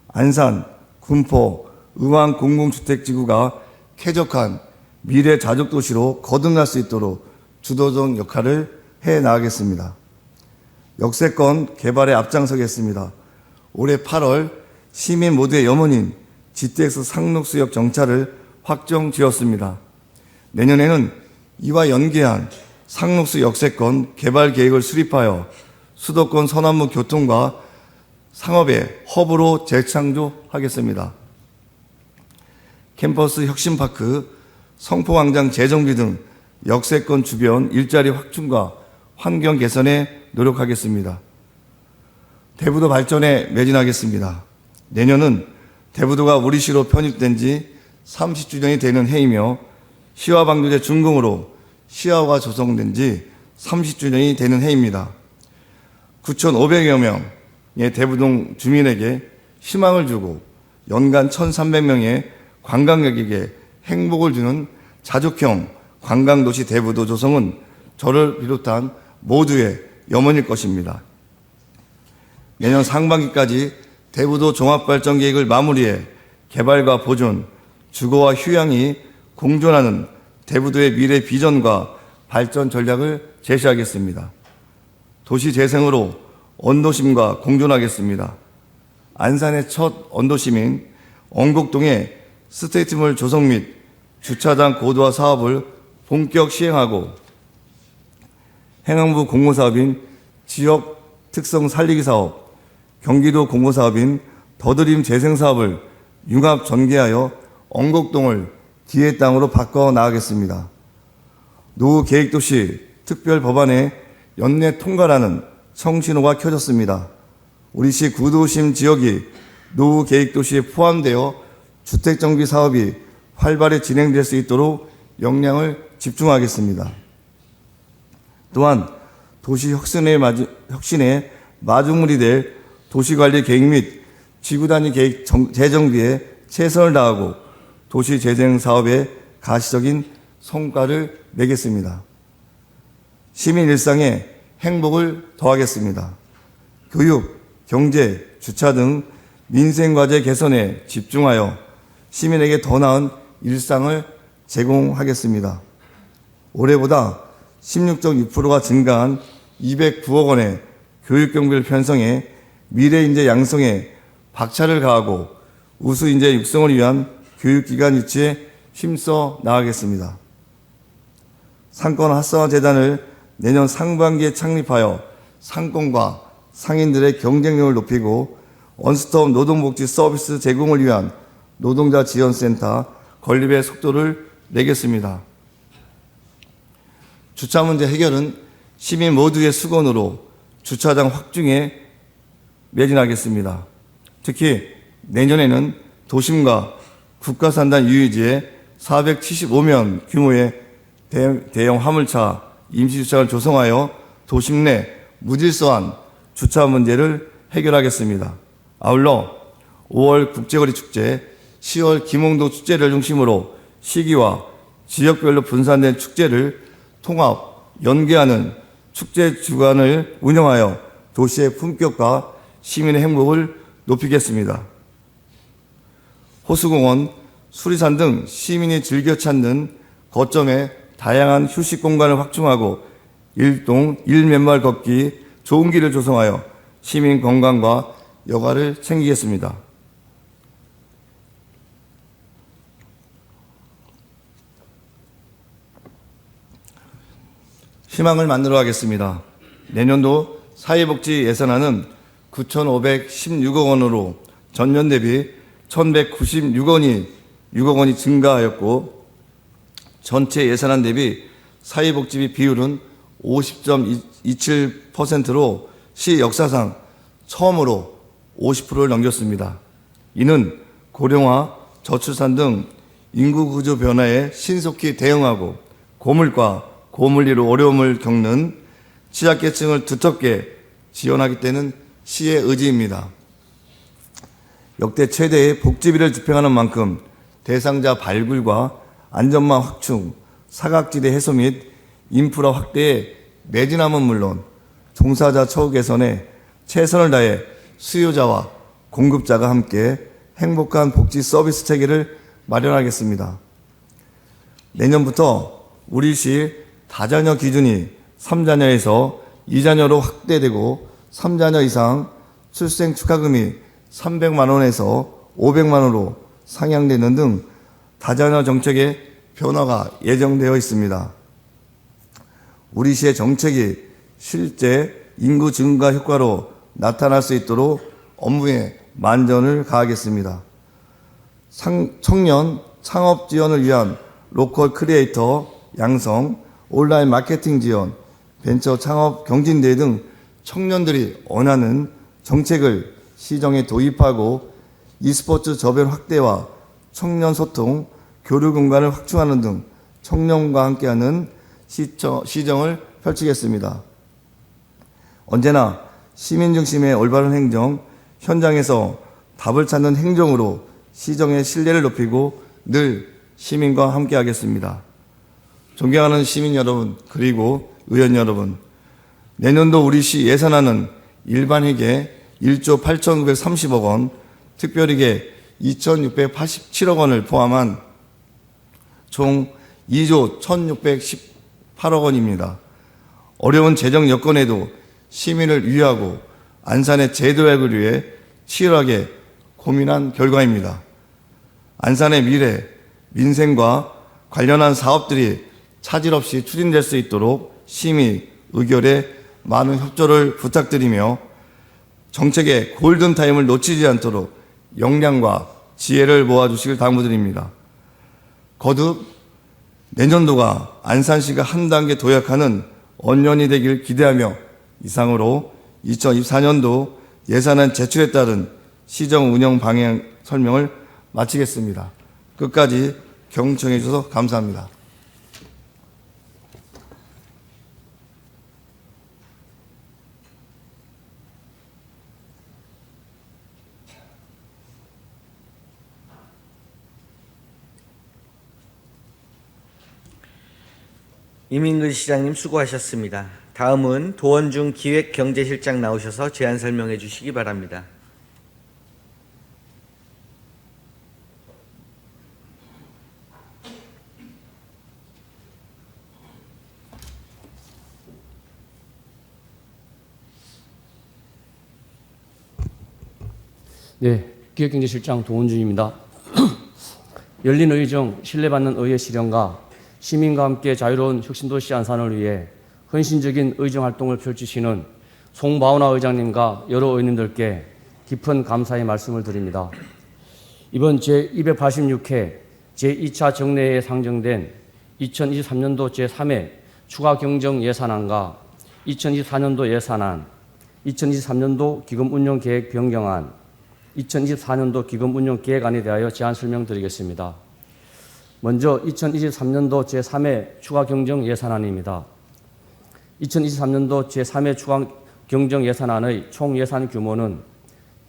안산, 군포, 의왕 공공주택지구가 쾌적한 미래 자족도시로 거듭날 수 있도록 주도적 역할을 해나가겠습니다. 역세권 개발에 앞장서겠습니다. 올해 8월 시민 모두의 염원인 GTX 상록수역 정차를 확정 지었습니다. 내년에는 이와 연계한 상록수 역세권 개발 계획을 수립하여 수도권 서남부 교통과 상업의 허브로 재창조하겠습니다. 캠퍼스 혁신파크, 성포광장 재정비 등 역세권 주변 일자리 확충과 환경 개선에 노력하겠습니다. 대부도 발전에 매진하겠습니다. 내년은 대부도가 우리시로 편입된 지 30주년이 되는 해이며 시화방조제 준공으로 시화가 조성된 지 30주년이 되는 해입니다. 9,500여 명의 대부동 주민에게 희망을 주고 연간 1,300명의 관광객에게 행복을 주는 자족형 관광도시 대부도 조성은 저를 비롯한 모두의 염원일 것입니다. 내년 상반기까지 대부도 종합발전계획을 마무리해 개발과 보존, 주거와 휴양이 공존하는 대부도의 미래 비전과 발전 전략을 제시하겠습니다. 도시 재생으로 언도심과 공존하겠습니다. 안산의 첫 언도심인 언곡동의 스테이트몰 조성 및 주차장 고도화 사업을 본격 시행하고 행안부 공모사업인 지역 특성 살리기 사업, 경기도 공모사업인 더드림 재생사업을 융합 전개하여 언곡동을 기회 땅으로 바꿔 나가겠습니다. 노후 계획도시 특별 법안에 연내 통과라는 청신호가 켜졌습니다. 우리시 구도심 지역이 노후 계획도시에 포함되어 주택정비 사업이 활발히 진행될 수 있도록 역량을 집중하겠습니다. 또한 도시 혁신의 마중물이 될 도시관리 계획 및 지구단위 계획 재정비에 최선을 다하고 도시 재생 사업에 가시적인 성과를 내겠습니다. 시민 일상에 행복을 더하겠습니다. 교육, 경제, 주차 등 민생과제 개선에 집중하여 시민에게 더 나은 일상을 제공하겠습니다. 올해보다 16.6%가 증가한 209억 원의 교육경비를 편성해 미래인재 양성에 박차를 가하고 우수인재 육성을 위한 교육기관 유치에 힘써 나가겠습니다. 상권 활성화재단을 내년 상반기에 창립하여 상권과 상인들의 경쟁력을 높이고 원스톱 노동복지 서비스 제공을 위한 노동자 지원센터 건립의 속도를 내겠습니다. 주차 문제 해결은 시민 모두의 수건으로 주차장 확충에 매진하겠습니다. 특히 내년에는 도심과 국가산단 유유지에 475면 규모의 대형 화물차 임시주차장을 조성하여 도심 내 무질서한 주차 문제를 해결하겠습니다. 아울러 5월 국제거리 축제, 10월 김홍도 축제를 중심으로 시기와 지역별로 분산된 축제를 통합, 연계하는 축제 주간을 운영하여 도시의 품격과 시민의 행복을 높이겠습니다. 호수공원, 수리산 등 시민이 즐겨 찾는 거점에 다양한 휴식 공간을 확충하고 일동, 일맨말 걷기, 좋은 길을 조성하여 시민 건강과 여가를 챙기겠습니다. 희망을 만들어 가겠습니다. 내년도 사회복지 예산안은 9,516억 원으로 전년 대비 1,196억 원이 증가하였고 전체 예산안 대비 사회복지비 비율은 50.27%로 시 역사상 처음으로 50%를 넘겼습니다. 이는 고령화, 저출산 등 인구 구조 변화에 신속히 대응하고 고물가, 고물리로 어려움을 겪는 취약계층을 두텁게 지원하기 때는 시의 의지입니다. 역대 최대의 복지비를 집행하는 만큼 대상자 발굴과 안전망 확충, 사각지대 해소 및 인프라 확대에 매진함은 물론 종사자 처우 개선에 최선을 다해 수요자와 공급자가 함께 행복한 복지 서비스 체계를 마련하겠습니다. 내년부터 우리시 다자녀 기준이 3자녀에서 2자녀로 확대되고 3자녀 이상 출생 축하금이 300만 원에서 500만 원으로 상향되는 등 다자녀 정책의 변화가 예정되어 있습니다. 우리 시의 정책이 실제 인구 증가 효과로 나타날 수 있도록 업무에 만전을 가하겠습니다. 청년 창업 지원을 위한 로컬 크리에이터 양성, 온라인 마케팅 지원, 벤처 창업 경진대회 등 청년들이 원하는 정책을 시정에 도입하고 e스포츠 저변 확대와 청년 소통, 교류 공간을 확충하는 등 청년과 함께하는 시정을 펼치겠습니다. 언제나 시민 중심의 올바른 행정, 현장에서 답을 찾는 행정으로 시정의 신뢰를 높이고 늘 시민과 함께하겠습니다. 존경하는 시민 여러분, 그리고 의원 여러분, 내년도 우리 시 예산안은 일반회계 1조 8,930억 원, 특별회계 2,687억 원을 포함한 총 2조 1,618억 원입니다. 어려운 재정 여건에도 시민을 위하고 안산의 재도약을 위해 치열하게 고민한 결과입니다. 안산의 미래, 민생과 관련한 사업들이 차질 없이 추진될 수 있도록 시민 의결에 많은 협조를 부탁드리며 정책의 골든타임을 놓치지 않도록 역량과 지혜를 모아주시길 당부드립니다. 거듭 내년도가 안산시가 한 단계 도약하는 언년이 되길 기대하며 이상으로 2024년도 예산안 제출에 따른 시정 운영 방향 설명을 마치겠습니다. 끝까지 경청해 주셔서 감사합니다. 이민근 시장님 수고하셨습니다. 다음은 도원중 기획경제실장 나오셔서 제안 설명해 주시기 바랍니다. 네, 기획경제실장 도원중입니다. 열린 의정, 신뢰받는 의회 실현과 시민과 함께 자유로운 혁신도시 안산을 위해 헌신적인 의정활동을 펼치시는 송바우나 의장님과 여러 의원님들께 깊은 감사의 말씀을 드립니다. 이번 제286회 제2차 정례에 상정된 2023년도 제3회 추가 경정 예산안과 2024년도 예산안, 2023년도 기금 운영 계획 변경안, 2024년도 기금 운영 계획안에 대하여 제안 설명드리겠습니다. 먼저 2023년도 제3회 추가 경정 예산안입니다. 2023년도 제3회 추가 경정 예산안의 총 예산 규모는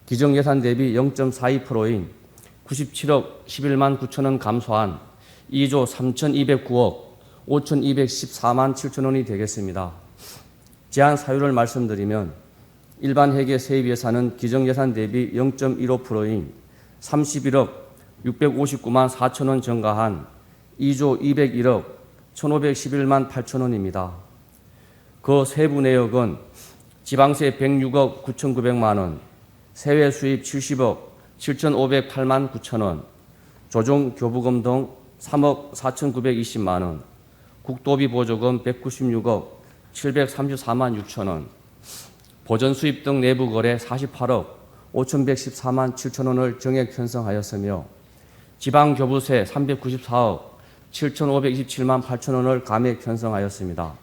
기정 예산 대비 0.42%인 97억 11만 9천 원 감소한 2조 3,209억 5,214만 7천 원이 되겠습니다. 제안 사유를 말씀드리면 일반 회계 세입 예산은 기정 예산 대비 0.15%인 31억 659만 4천 원 증가한 2조 201억 1,511만 8천 원입니다. 그 세부 내역은 지방세 106억 9,900만 원, 세외 수입 70억 7,508만 9천 원, 조정 교부금 등 3억 4,920만 원, 국도비 보조금 196억 734만 6천 원, 보전 수입 등 내부 거래 48억 5,114만 7천 원을 정액 편성하였으며 지방 교부세 394억 7,527만 8천 원을 감액 편성하였습니다.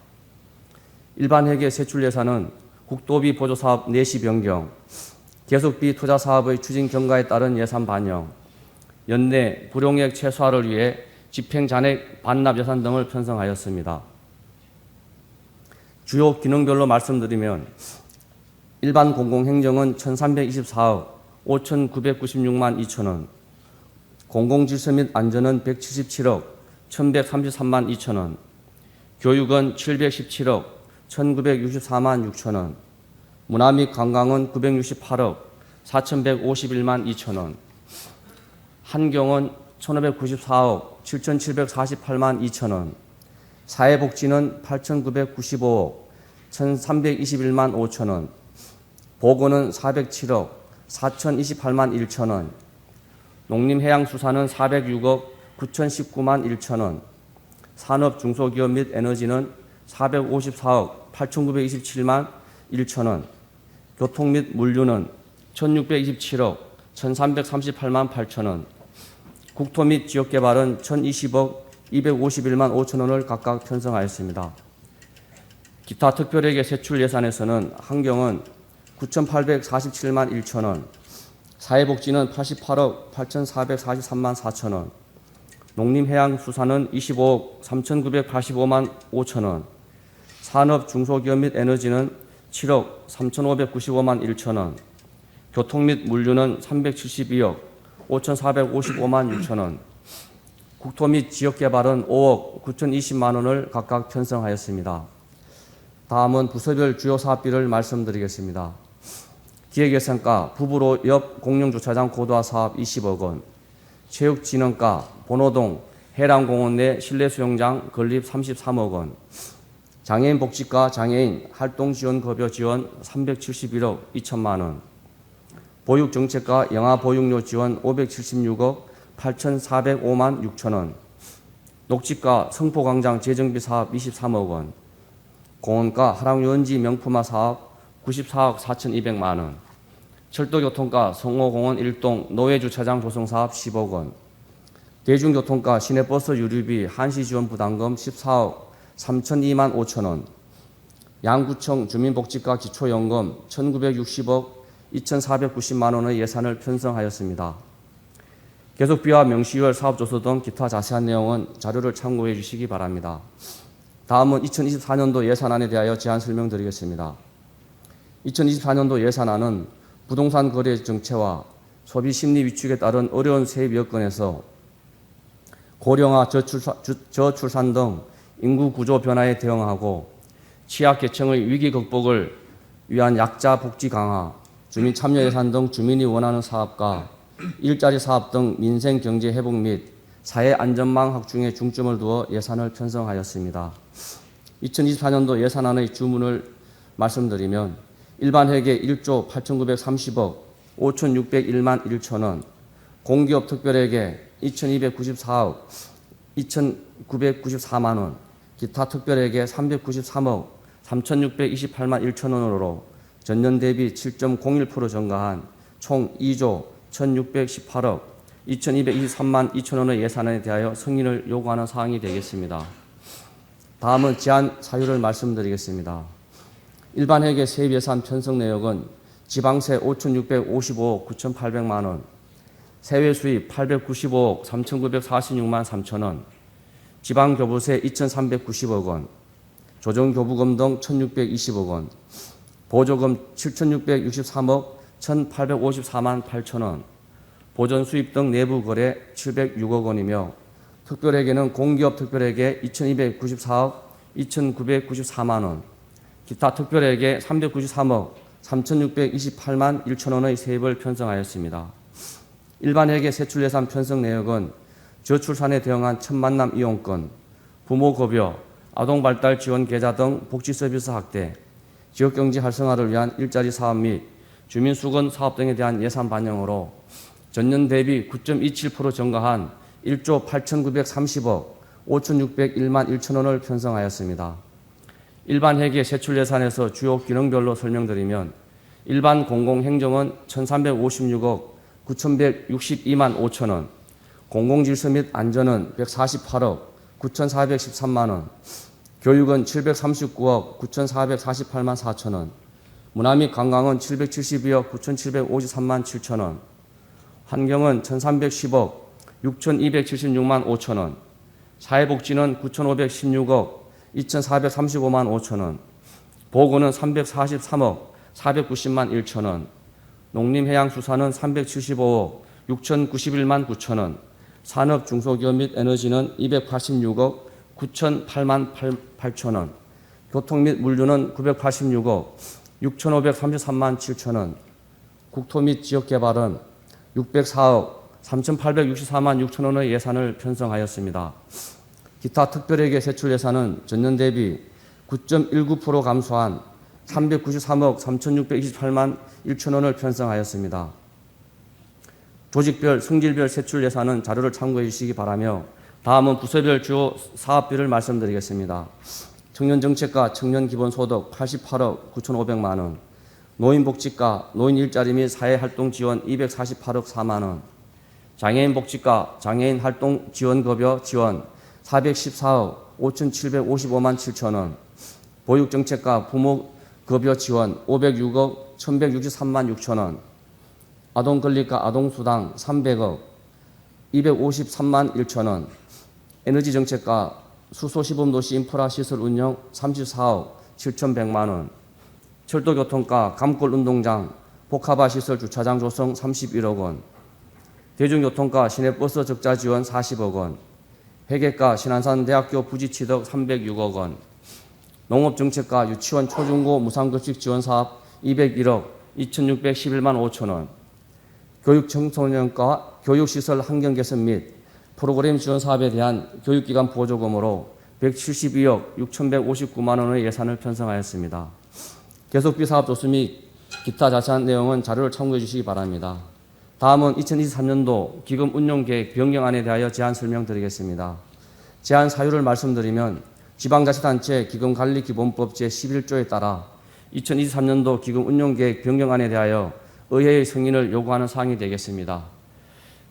일반 회계 세출 예산은 국도비 보조사업 내시 변경, 계속비 투자 사업의 추진 경과에 따른 예산 반영, 연내 불용액 최소화를 위해 집행 잔액 반납 예산 등을 편성하였습니다. 주요 기능별로 말씀드리면 일반 공공행정은 1,324억 5,996만 2천 원, 공공질서 및 안전은 177억 1,133만 2천 원, 교육은 717억 1,964만 6천 원, 문화 및 관광은 968억 4,151만 2천 원, 환경은 1,594억 7,748만 2천 원, 사회복지는 8,995억 1,321만 5천 원, 보건은 407억 4,028만 1천 원, 농림해양수산은 406억 9,019만 1천 원, 산업 중소기업 및 에너지는 454억 8,927만 1천원, 교통 및 물류는 1627억 1338만 8천원, 국토 및 지역개발은 1020억 251만 5천원을 각각 편성하였습니다. 기타 특별회계 세출 예산에서는 환경은 9,847만 1천원, 사회복지는 88억 8,443만 4천원, 농림해양수산은 25억 3,985만 5천원, 산업, 중소기업 및 에너지는 7억 3,595만 1천원, 교통 및 물류는 372억 5,455만 6천원, 국토 및 지역개발은 5억 9,020만 원을 각각 편성하였습니다. 다음은 부서별 주요 사업비를 말씀드리겠습니다. 기획예산과 부부로 옆 공영주차장 고도화 사업 20억 원, 체육진흥과 본호동 해랑공원 내 실내 수영장 건립 33억 원, 장애인 복지과 장애인 활동지원급여 지원 371억 2천만 원, 보육정책과 영아보육료 지원 576억 8,405만 6천 원, 녹지과 성포광장 재정비 사업 23억 원, 공원과 하랑유원지 명품화 사업 94억 4,200만 원, 철도교통과 성호공원 1동 노회주차장 조성 사업 10억 원, 대중교통과 시내버스 유류비 한시지원 부담금 14억 3,002만 5천 원, 양구청 주민복지과 기초연금 1,960억 2,490만 원의 예산을 편성하였습니다. 계속비와 명시월 사업조서 등 기타 자세한 내용은 자료를 참고해 주시기 바랍니다. 다음은 2024년도 예산안에 대하여 제안 설명드리겠습니다. 2024년도 예산안은 부동산 거래 정체와 소비 심리 위축에 따른 어려운 세입 여건에서 고령화, 저출산 등 인구 구조 변화에 대응하고 취약계층의 위기 극복을 위한 약자 복지 강화, 주민 참여 예산 등 주민이 원하는 사업과 일자리 사업 등 민생 경제 회복 및 사회 안전망 확충에 중점을 두어 예산을 편성하였습니다. 2024년도 예산안의 주문을 말씀드리면 일반 회계 1조 8,930억 5,601만 1천 원, 공기업 특별회계 2,294억 2,994만 원, 기타 특별회계 393억 3,628만 1천 원으로 전년 대비 7.01% 증가한 총 2조 1,618억 2,223만 2천 원의 예산에 대하여 승인을 요구하는 사항이 되겠습니다. 다음은 제안 사유를 말씀드리겠습니다. 일반 회계 세입 예산 편성 내역은 지방세 5,655억 9,800만 원, 세외 수입 895억 3,946만 3천 원, 지방교부세 2,390억 원, 조정교부금 등 1,620억 원, 보조금 7,663억 1,854만 8천 원, 보전수입 등 내부거래 706억 원이며 특별회계는 공기업 특별회계 2,294억 2,994만 원, 기타 특별회계 393억 3,628만 1천 원의 세입을 편성하였습니다. 일반 회계 세출예산 편성 내역은 저출산에 대응한 첫 만남 이용권, 부모급여, 아동발달 지원 계좌 등 복지서비스 확대, 지역경제 활성화를 위한 일자리 사업 및 주민수건 사업 등에 대한 예산 반영으로 전년 대비 9.27% 증가한 1조 8,930억 5,601만 1천 원을 편성하였습니다. 일반 회계 세출 예산에서 주요 기능별로 설명드리면 일반 공공행정은 1,356억 9,162만 5천 원, 공공질서 및 안전은 148억 9,413만 원, 교육은 739억 9,448만 4천 원, 문화 및 관광은 772억 9,753만 7천 원, 환경은 1,310억 6,276만 5천 원, 사회복지는 9,516억 2,435만 5천 원, 보건은 343억 490만 1천 원, 농림해양수산은 375억 6,091만 9천 원, 산업, 중소기업 및 에너지는 286억 9,008만 8천 원, 교통 및 물류는 986억 6,533만 7천 원, 국토 및 지역개발은 604억 3,864만 6천 원의 예산을 편성하였습니다. 기타 특별회계 세출 예산은 전년 대비 9.19% 감소한 393억 3,628만 1천 원을 편성하였습니다. 조직별, 성질별 세출 예산은 자료를 참고해 주시기 바라며 다음은 부서별 주요 사업비를 말씀드리겠습니다. 청년정책과 청년기본소득 88억 9,500만 원, 노인복지과 노인 일자리 및 사회활동 지원 248억 4만 원, 장애인복지과 장애인 활동 지원급여 지원 414억 5,755만 7천 원, 보육정책과 부모급여 지원 506억 1,163만 6천 원, 아동권리과 아동수당 300억 253만 1천 원, 에너지정책과 수소시범도시 인프라시설 운영 34억 7,100만 원, 철도교통과 감골운동장 복합화시설 주차장 조성 31억 원, 대중교통과 시내버스 적자 지원 40억 원, 회계과 신안산대학교 부지취득 306억 원, 농업정책과 유치원 초중고 무상급식 지원 사업 201억 2,611만 5천 원, 교육청소년과 교육시설 환경 개선 및 프로그램 지원 사업에 대한 교육기관 보조금으로 172억 6,159만 원의 예산을 편성하였습니다. 계속비 사업 조수 및 기타 자세한 내용은 자료를 참고해 주시기 바랍니다. 다음은 2023년도 기금 운용계획 변경안에 대하여 제안 설명드리겠습니다. 제안 사유를 말씀드리면 지방자치단체 기금관리기본법 제11조에 따라 2023년도 기금 운용계획 변경안에 대하여 의회의 승인을 요구하는 사항이 되겠습니다.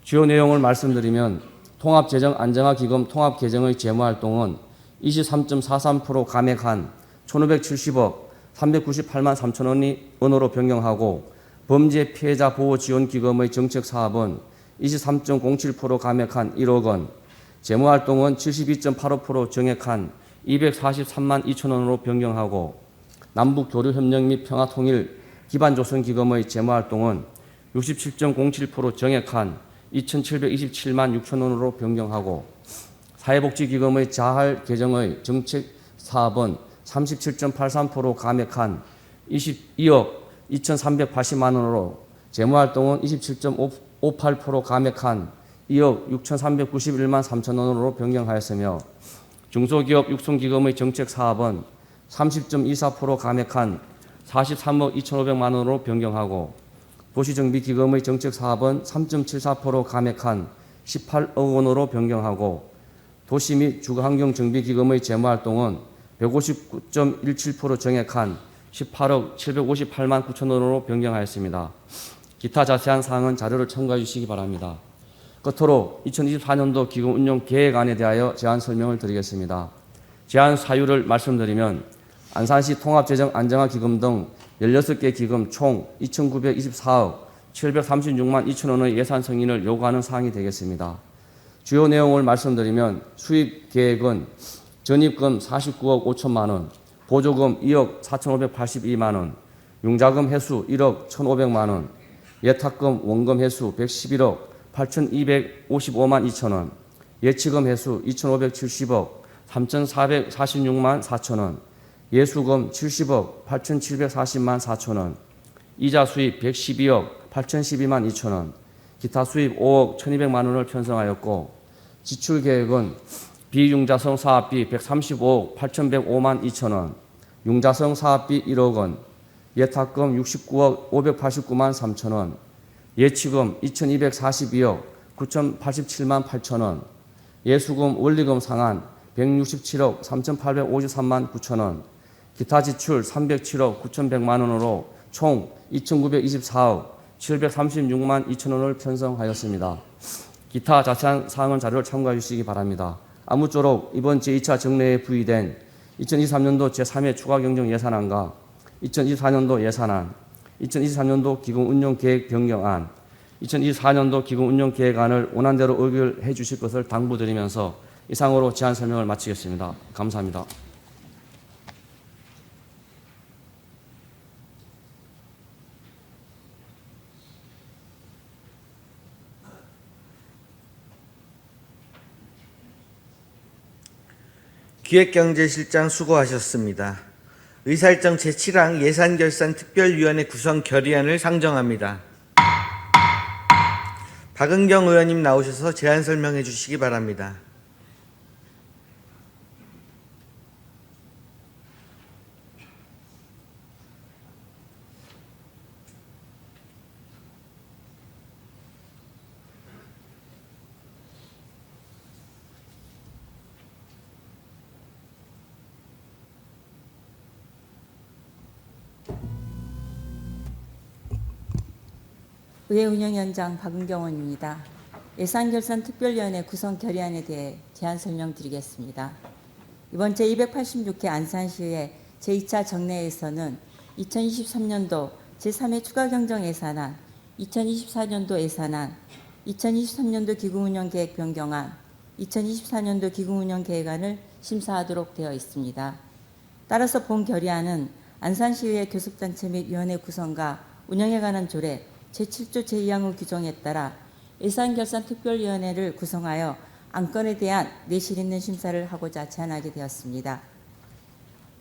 주요 내용을 말씀드리면 통합재정안정화기금 통합개정의 재무활동은 23.43% 감액한 1,570억 398만 3천 원으로 변경하고 범죄 피해자 보호 지원 기금의 정책 사업은 23.07% 감액한 1억 원, 재무활동은 72.85% 정액한 243만 2천 원으로 변경하고 남북 교류 협력 및 평화 통일 기반 조성 기금의 재무활동은 67.07% 정액한 2,727만 6천 원으로 변경하고 사회복지기금의 자할 개정의 정책 사업은 37.83% 감액한 22억 2,380만 원으로 재무활동은 27.58% 감액한 2억 6,391만 3천 원으로 변경하였으며 중소기업 육성기금의 정책 사업은 30.24% 감액한 43억 2,500만 원으로 변경하고 도시정비기금의 정책 사업은 3.74% 감액한 18억 원으로 변경하고 도시 및 주거환경정비기금의 재무활동은 159.17% 정액한 18억 758만 9천 원으로 변경하였습니다. 기타 자세한 사항은 자료를 참고해 주시기 바랍니다. 끝으로 2024년도 기금 운용 계획안에 대하여 제안 설명을 드리겠습니다. 제안 사유를 말씀드리면 안산시 통합재정 안정화기금 등 16개 기금 총 2,924억 736만 2천 원의 예산 승인을 요구하는 사항이 되겠습니다. 주요 내용을 말씀드리면 수입 계획은 전입금 49억 5천만 원, 보조금 2억 4,582만 원, 융자금 회수 1억 1,500만 원, 예탁금 원금 회수 111억 8,255만 2천 원, 예치금 회수 2,570억 3,446만 4천 원, 예수금 70억 8,740만 4천 원, 이자 수입 112억 8,012만 2천 원, 기타 수입 5억 1,200만 원을 편성하였고 지출 계획은 비융자성 사업비 135억 8,105만 2천 원, 융자성 사업비 1억 원, 예탁금 69억 589만 3천 원, 예치금 2,242억 9,087만 8천 원, 예수금 원리금 상환 167억 3,853만 9천 원, 기타 지출 307억 9,100만 원으로 총 2,924억 736만 2천 원을 편성하였습니다. 기타 자세한 사항은 자료를 참고해 주시기 바랍니다. 아무쪼록 이번 제2차 정례에 부의된 2023년도 제3회 추가경정 예산안과 2024년도 예산안, 2023년도 기금 운용 계획 변경안, 2024년도 기금 운용 계획안을 원안대로 의결해 주실 것을 당부드리면서 이상으로 제안 설명을 마치겠습니다. 감사합니다. 기획경제실장 수고하셨습니다. 의사일정 제7항 예산결산특별위원회 구성 결의안을 상정합니다. 박은경 의원님 나오셔서 제안 설명해 주시기 바랍니다. 의회 운영위원장 박은경 의원입니다. 예산결산특별위원회 구성 결의안에 대해 제안 설명드리겠습니다. 이번 제286회 안산시의회 제2차 정례에서는 2023년도 제3회 추가경정 예산안, 2024년도 예산안, 2023년도 기금운영계획 변경안, 2024년도 기금운영계획안을 심사하도록 되어 있습니다. 따라서 본 결의안은 안산시의회 교섭단체 및 위원회 구성과 운영에 관한 조례 제7조 제2항의 규정에 따라 예산결산특별위원회를 구성하여 안건에 대한 내실 있는 심사를 하고자 제안하게 되었습니다.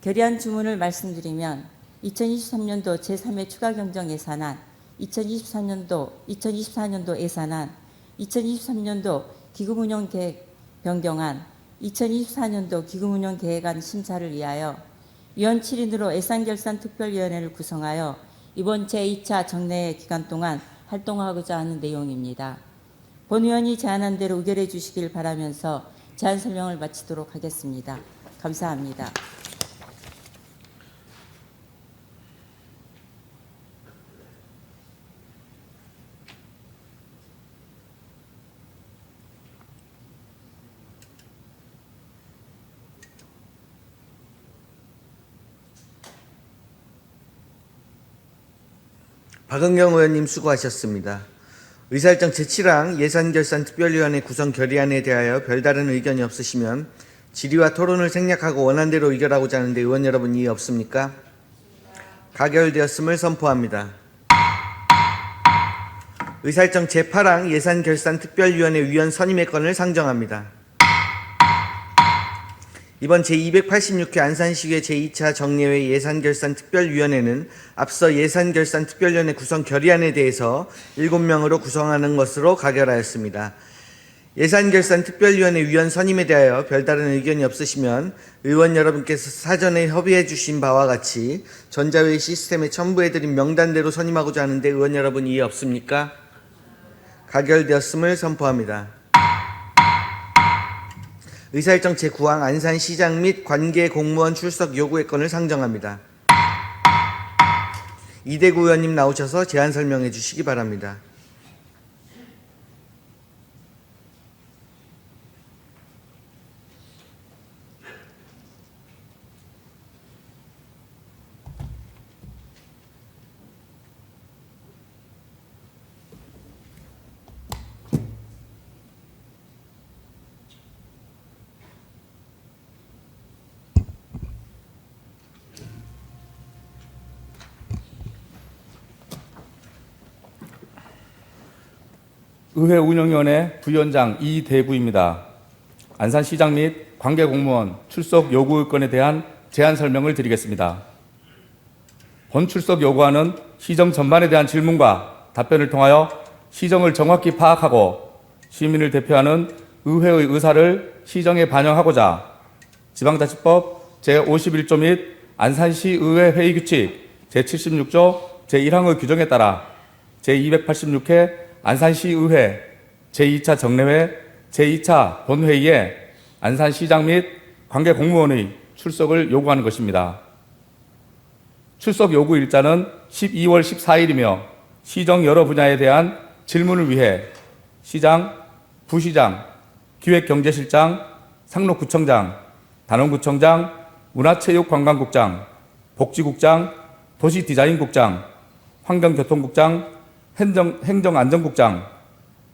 결의안 주문을 말씀드리면 2023년도 제3회 추가경정 예산안, 2024년도 예산안, 2023년도 기금운영계획 변경안, 2024년도 기금운영계획안 심사를 위하여 위원 7인으로 예산결산특별위원회를 구성하여 이번 제2차 정례 기간 동안 활동하고자 하는 내용입니다. 본 의원이 제안한 대로 의결해 주시길 바라면서 제안 설명을 마치도록 하겠습니다. 감사합니다. 박은경 의원님 수고하셨습니다. 의사일정 제7항 예산결산특별위원회 구성 결의안에 대하여 별다른 의견이 없으시면 질의와 토론을 생략하고 원안대로 의결하고자 하는데 의원 여러분 이의 없습니까? 가결되었음을 선포합니다. 의사일정 제8항 예산결산특별위원회 위원 선임의 건을 상정합니다. 이번 제286회 안산시의회 제2차 정례회 예산결산특별위원회는 앞서 예산결산특별위원회 구성 결의안에 대해서 7명으로 구성하는 것으로 가결하였습니다. 예산결산특별위원회 위원 선임에 대하여 별다른 의견이 없으시면 의원 여러분께서 사전에 협의해 주신 바와 같이 전자회의 시스템에 첨부해드린 명단대로 선임하고자 하는데 의원 여러분 이의 없습니까? 가결되었음을 선포합니다. 의사일정 제9항 안산시장 및 관계 공무원 출석 요구의 건을 상정합니다. 이대구 의원님 나오셔서 제안 설명해 주시기 바랍니다. 의회 운영위원회 부위원장 이대구입니다. 안산시장 및 관계공무원 출석 요구 건에 대한 제안 설명을 드리겠습니다. 본 출석 요구안은 시정 전반에 대한 질문과 답변을 통하여 시정을 정확히 파악하고 시민을 대표하는 의회의 의사를 시정에 반영하고자 지방자치법 제51조 및 안산시의회 회의규칙 제76조 제1항의 규정에 따라 제286회 안산시의회 제2차 정례회 제2차 본회의에 안산시장 및 관계공무원의 출석을 요구하는 것입니다. 출석 요구 일자는 12월 14일이며 시정 여러 분야에 대한 질문을 위해 시장, 부시장, 기획경제실장, 상록구청장, 단원구청장, 문화체육관광국장, 복지국장, 도시디자인국장, 환경교통국장, 행정안전국장,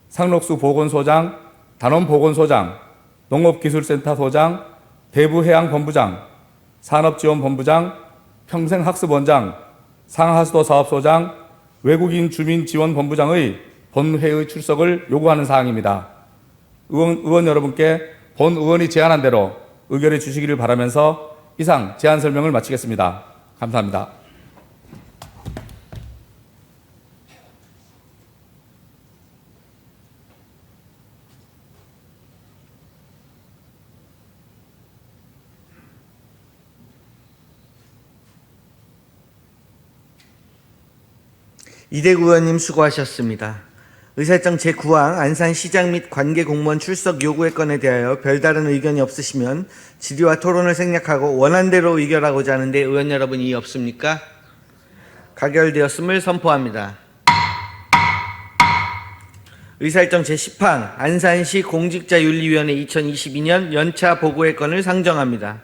상록수보건소장, 단원보건소장, 농업기술센터소장, 대부해양본부장, 산업지원본부장, 평생학습원장, 상하수도사업소장, 외국인 주민지원본부장의 본회의 출석을 요구하는 사항입니다. 의원 여러분께 본 의원이 제안한 대로 의결해 주시기를 바라면서 이상 제안 설명을 마치겠습니다. 감사합니다. 이대구 의원님 수고하셨습니다. 의사일정 제9항 안산시장 및 관계공무원 출석 요구의 건에 대하여 별다른 의견이 없으시면 질의와 토론을 생략하고 원안대로 의결하고자 하는데 의원 여러분 이의 없습니까? 가결되었음을 선포합니다. 의사일정 제10항 안산시 공직자윤리위원회 2022년 연차 보고의 건을 상정합니다.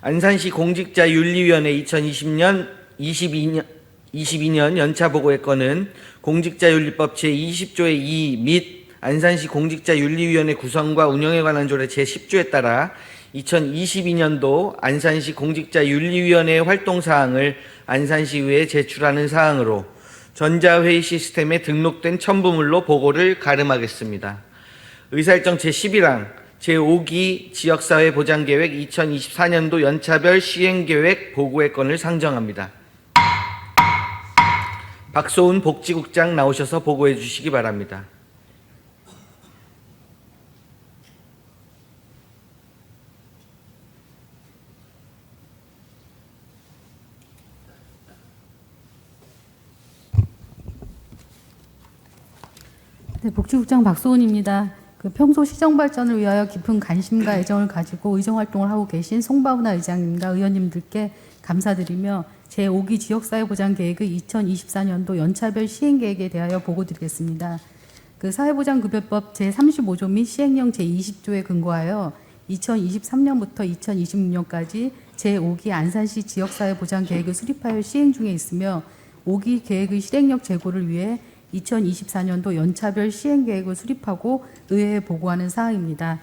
안산시 공직자윤리위원회 2022년 연차 보고의 건은 공직자윤리법 제20조의 2 및 안산시 공직자윤리위원회 구성과 운영에 관한 조례 제10조에 따라 2022년도 안산시 공직자윤리위원회의 활동사항을 안산시의회에 제출하는 사항으로 전자회의 시스템에 등록된 첨부물로 보고를 가름하겠습니다. 의사일정 제11항 제5기 지역사회 보장계획 2024년도 연차별 시행계획 보고의 건을 상정합니다. 박소은 복지국장 나오셔서 보고해 주시기 바랍니다. 네, 복지국장 박소은입니다. 평소 시정 발전을 위하여 깊은 관심과 애정을 가지고 의정활동을 하고 계신 송바우나 의장님과 의원님들께 감사드리며 제5기 지역사회보장계획의 2024년도 연차별 시행계획에 대하여 보고드리겠습니다. 사회보장급여법 제35조 및 시행령 제20조에 근거하여 2023년부터 2026년까지 제5기 안산시 지역사회보장계획을 수립하여 시행 중에 있으며 5기 계획의 실행력 제고를 위해 2024년도 연차별 시행계획을 수립하고 의회에 보고하는 사항입니다.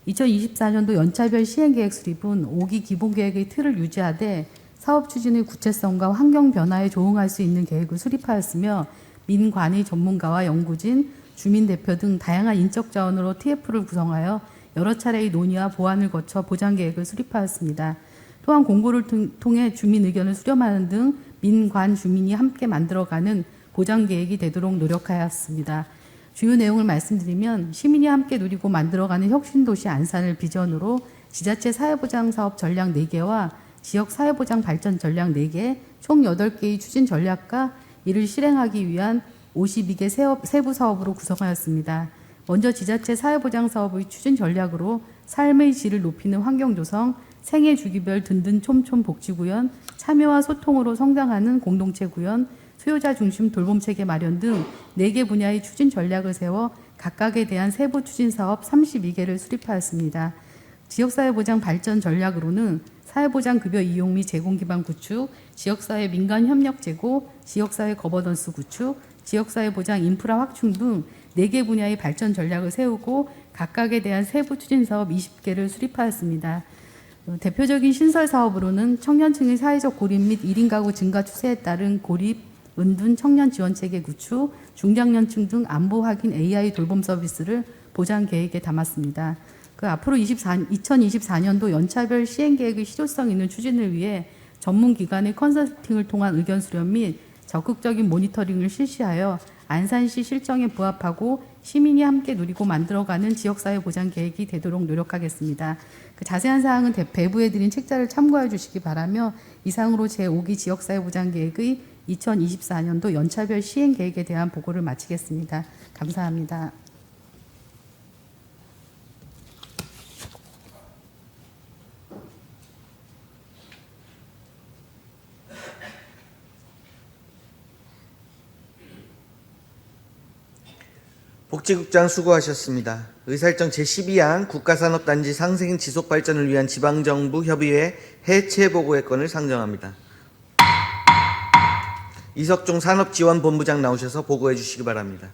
2024년도 연차별 시행계획 수립은 5기 기본계획의 틀을 유지하되 사업 추진의 구체성과 환경 변화에 조응할 수 있는 계획을 수립하였으며 민관의 전문가와 연구진, 주민대표 등 다양한 인적 자원으로 TF를 구성하여 여러 차례의 논의와 보완을 거쳐 보장계획을 수립하였습니다. 또한 공고를 통해 주민 의견을 수렴하는 등 민관 주민이 함께 만들어가는 보장계획이 되도록 노력하였습니다. 주요 내용을 말씀드리면 시민이 함께 누리고 만들어가는 혁신도시 안산을 비전으로 지자체 사회보장 사업 전략 4개와 지역 사회보장 발전 전략 4개, 총 8개의 추진 전략과 이를 실행하기 위한 52개 세부 사업으로 구성하였습니다. 먼저 지자체 사회보장 사업의 추진 전략으로 삶의 질을 높이는 환경 조성, 생애 주기별 든든 촘촘 복지구현, 참여와 소통으로 성장하는 공동체 구현, 수요자 중심 돌봄체계 마련 등 4개 분야의 추진 전략을 세워 각각에 대한 세부 추진 사업 32개를 수립하였습니다. 지역사회보장 발전 전략으로는 사회보장 급여 이용 및 제공 기반 구축, 지역사회 민간 협력 제고, 지역사회 거버넌스 구축, 지역사회보장 인프라 확충 등 4개 분야의 발전 전략을 세우고 각각에 대한 세부 추진 사업 20개를 수립하였습니다. 대표적인 신설 사업으로는 청년층의 사회적 고립 및 1인 가구 증가 추세에 따른 고립, 은둔 청년 지원 체계 구축, 중장년층 등 안보 확인 AI 돌봄 서비스를 보장 계획에 담았습니다. 앞으로 2024년도 연차별 시행 계획의 실효성 있는 추진을 위해 전문 기관의 컨설팅을 통한 의견 수렴 및 적극적인 모니터링을 실시하여 안산시 실정에 부합하고 시민이 함께 누리고 만들어가는 지역사회 보장 계획이 되도록 노력하겠습니다. 자세한 사항은 배부해 드린 책자를 참고해 주시기 바라며 이상으로 제5기 지역사회 보장 계획의 2024년도 연차별 시행 계획에 대한 보고를 마치겠습니다. 감사합니다. 복지국장 수고하셨습니다. 의사일정 제12항 국가산업단지 상생 지속 발전을 위한 지방정부 협의회 해체 보고의 건을 상정합니다. 이석종 산업지원본부장 나오셔서 보고해 주시기 바랍니다.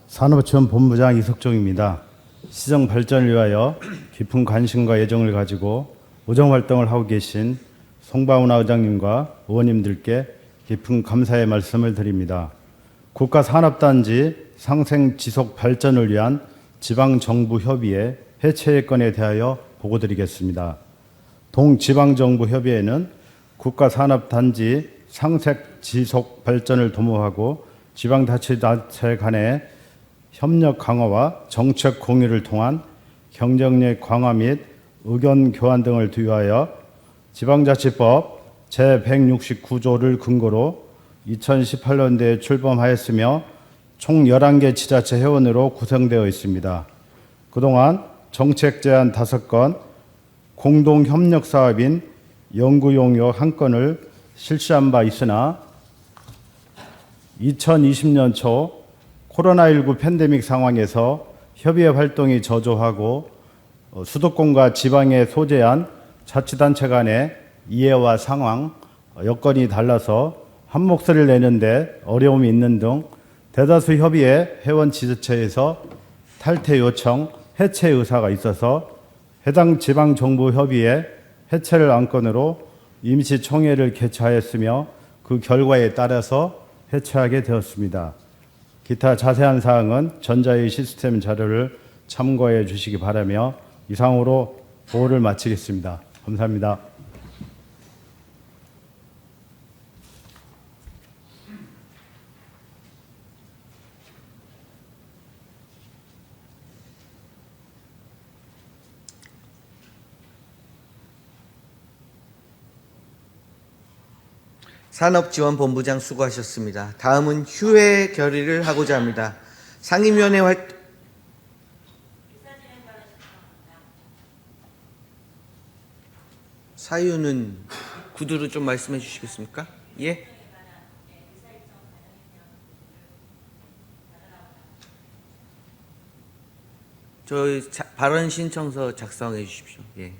산업지원본부장 이석종입니다. 시정 발전을 위하여 깊은 관심과 애정을 가지고 의정활동을 하고 계신 송바우나 의장님과 의원님들께 깊은 감사의 말씀을 드립니다. 국가산업단지 상생지속 발전을 위한 지방정부협의회 해체 건에 대하여 보고드리겠습니다. 동지방정부협의회는 국가산업단지 상생지속 발전을 도모하고 지방자치단체 간의 협력 강화와 정책 공유를 통한 경쟁력 강화 및 의견 교환 등을 위하여 지방자치법 제169조를 근거로 2018년도에 출범하였으며 총 11개 지자체 회원으로 구성되어 있습니다. 그동안 정책 제안 5건, 공동 협력 사업인 연구용역 1건을 실시한 바 있으나 2020년 초 코로나19 팬데믹 상황에서 협의회 활동이 저조하고 수도권과 지방에 소재한 자치단체 간의 이해와 상황, 여건이 달라서 한 목소리를 내는데 어려움이 있는 등 대다수 협의회 회원 지자체에서 탈퇴 요청, 해체 의사가 있어서 해당 지방정부협의회 해체를 안건으로 임시총회를 개최하였으며 그 결과에 따라서 해체하게 되었습니다. 기타 자세한 사항은 전자의 시스템 자료를 참고해 주시기 바라며 이상으로 보고를 마치겠습니다. 감사합니다. 산업지원본부장 수고하셨습니다. 다음은 휴회 결의를 하고자 합니다. 상임위원회 활동 사유는 구두로 좀 말씀해 주시겠습니까? 예? 발언 신청서 작성해 주십시오. 예.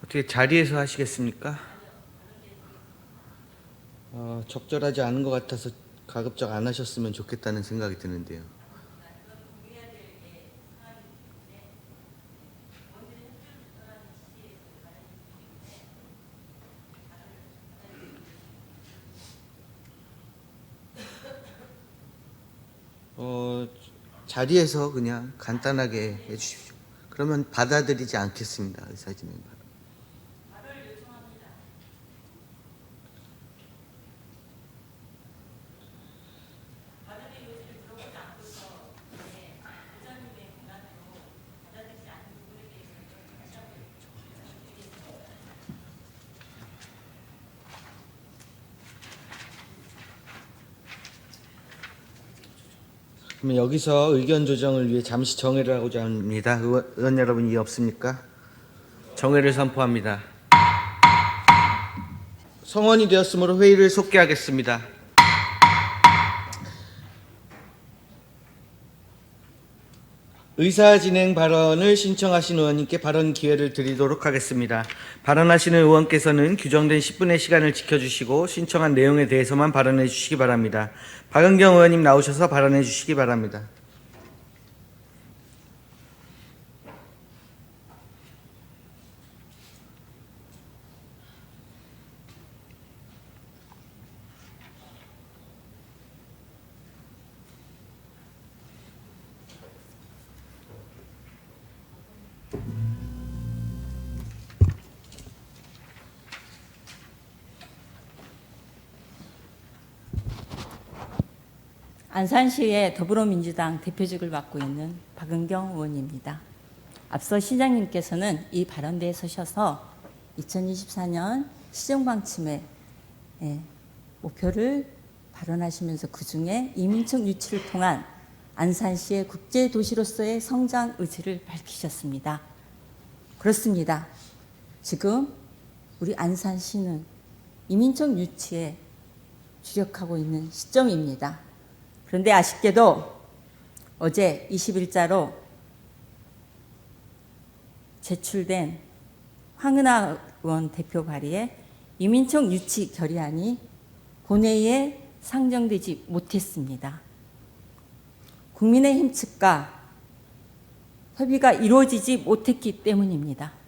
어떻게 자리에서 하시겠습니까? 적절하지 않은 것 같아서 가급적 안 하셨으면 좋겠다는 생각이 드는데요. 자리에서 그냥 간단하게 해주십시오. 그러면 받아들이지 않겠습니다. 의사진행 발언. 그러면 여기서 의견 조정을 위해 잠시 정회를 하고자 합니다. 의원 여러분 이해 없습니까? 정회를 선포합니다. 성원이 되었으므로 회의를 속개하겠습니다. 의사진행 발언을 신청하신 의원님께 발언 기회를 드리도록 하겠습니다. 발언하시는 의원께서는 규정된 10분의 시간을 지켜주시고 신청한 내용에 대해서만 발언해 주시기 바랍니다. 박은경 의원님 나오셔서 발언해 주시기 바랍니다. 안산시의 더불어민주당 대표직을 맡고 있는 박은경 의원입니다. 앞서 시장님께서는 이 발언대에 서셔서 2024년 시정방침의 목표를 발언하시면서 그중에 이민청 유치를 통한 안산시의 국제도시로서의 성장 의지를 밝히셨습니다. 그렇습니다. 지금 우리 안산시는 이민청 유치에 주력하고 있는 시점입니다. 그런데 아쉽게도 어제 20일자로 제출된 황은하 의원 대표 발의의 이민청 유치 결의안이 본회의에 상정되지 못했습니다. 국민의힘 측과 협의가 이루어지지 못했기 때문입니다.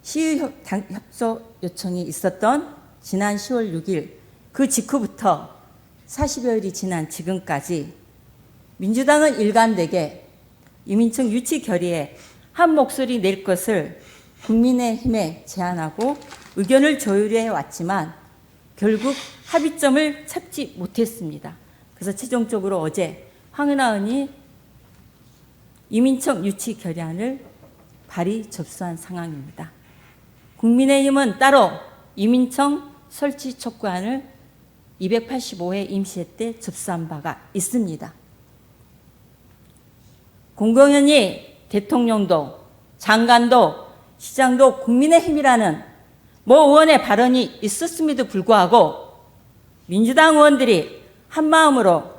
시의 협조 요청이 있었던 지난 10월 6일 그 직후부터 40여일이 지난 지금까지 민주당은 일관되게 이민청 유치 결의에 한 목소리 낼 것을 국민의힘에 제안하고 의견을 조율해 왔지만 결국 합의점을 찾지 못했습니다. 그래서 최종적으로 어제 황은하 의원이 이민청 유치 결의안을 발의 접수한 상황입니다. 국민의힘은 따로 이민청 설치 촉구안을 285회 임시회 때 접수한 바가 있습니다. 공공연히 대통령도 장관도 시장도 국민의힘이라는 모 의원의 발언이 있었음에도 불구하고 민주당 의원들이 한마음으로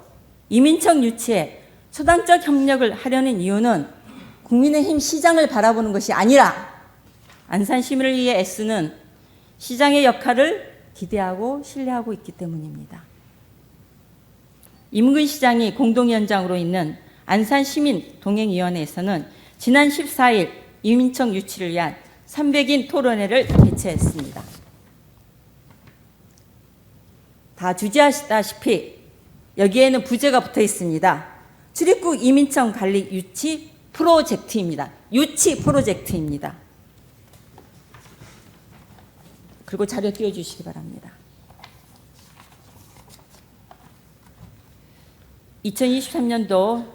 이민청 유치에 초당적 협력을 하려는 이유는 국민의힘 시장을 바라보는 것이 아니라 안산 시민을 위해 애쓰는 시장의 역할을 기대하고 신뢰하고 있기 때문입니다. 임근 시장이 공동위원장으로 있는 안산시민동행위원회에서는 지난 14일 이민청 유치를 위한 300인 토론회를 개최했습니다. 다 주지하시다시피 여기에는 부제가 붙어 있습니다. 출입국 이민청 관리 유치 프로젝트입니다. 유치 프로젝트입니다. 그리고 자료 띄워주시기 바랍니다. 2023년도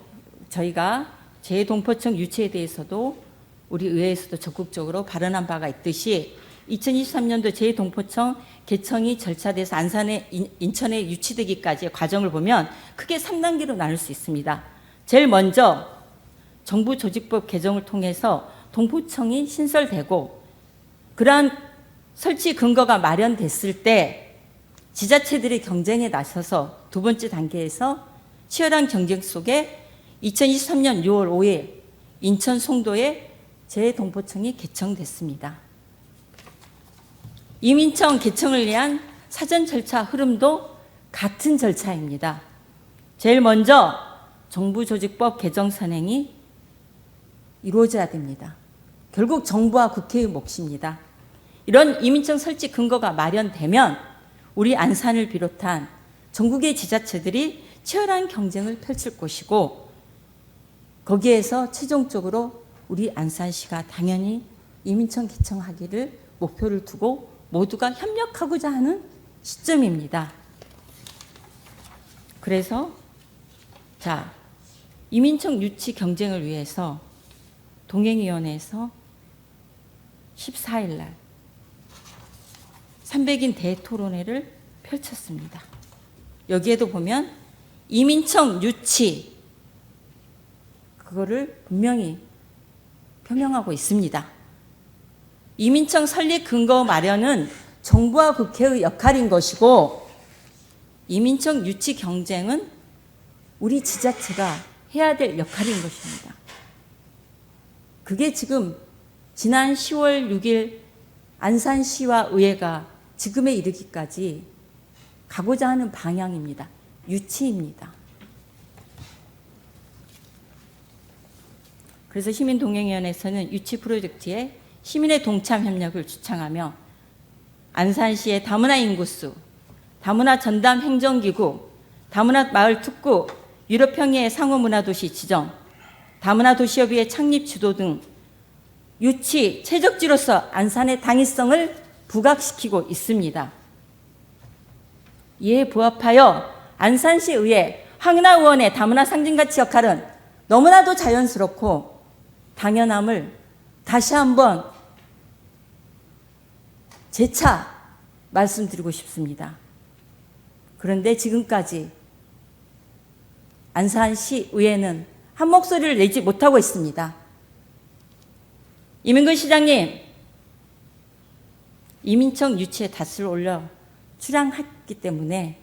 저희가 재동포청 유치에 대해서도 우리 의회에서도 적극적으로 발언한 바가 있듯이 2023년도 재동포청 개청이 절차돼서 안산에 인천에 유치되기까지의 과정을 보면 크게 3단계로 나눌 수 있습니다. 제일 먼저 정부 조직법 개정을 통해서 동포청이 신설되고 그러한 설치 근거가 마련됐을 때 지자체들이 경쟁에 나서서 두 번째 단계에서 치열한 경쟁 속에 2023년 6월 5일 인천 송도에 재동포청이 개청됐습니다. 이민청 개청을 위한 사전 절차 흐름도 같은 절차입니다. 제일 먼저 정부조직법 개정 선행이 이루어져야 됩니다. 결국 정부와 국회의 몫입니다. 이런 이민청 설치 근거가 마련되면 우리 안산을 비롯한 전국의 지자체들이 치열한 경쟁을 펼칠 것이고 거기에서 최종적으로 우리 안산시가 당연히 이민청 개청하기를 목표를 두고 모두가 협력하고자 하는 시점입니다. 그래서 이민청 유치 경쟁을 위해서 동행위원회에서 14일 날 300인 대토론회를 펼쳤습니다. 여기에도 보면 이민청 유치 그거를 분명히 표명하고 있습니다. 이민청 설립 근거 마련은 정부와 국회의 역할인 것이고 이민청 유치 경쟁은 우리 지자체가 해야 될 역할인 것입니다. 그게 지금 지난 10월 6일 안산시와 의회가 지금에 이르기까지 가고자 하는 방향입니다. 유치입니다. 그래서 시민동행위원회에서는 유치 프로젝트에 시민의 동참 협력을 주창하며 안산시의 다문화 인구수, 다문화 전담 행정기구, 다문화 마을 특구, 유럽평야의 상호문화도시 지정, 다문화 도시협의회 창립 주도 등 유치 최적지로서 안산의 당위성을 부각시키고 있습니다. 이에 부합하여 안산시 의회 황은하 의원의 다문화 상징가치 역할은 너무나도 자연스럽고 당연함을 다시 한번 재차 말씀드리고 싶습니다. 그런데 지금까지 안산시 의회는 한 목소리를 내지 못하고 있습니다. 이민근 시장님, 이민청 유치에 닷을 올려 출항했기 때문에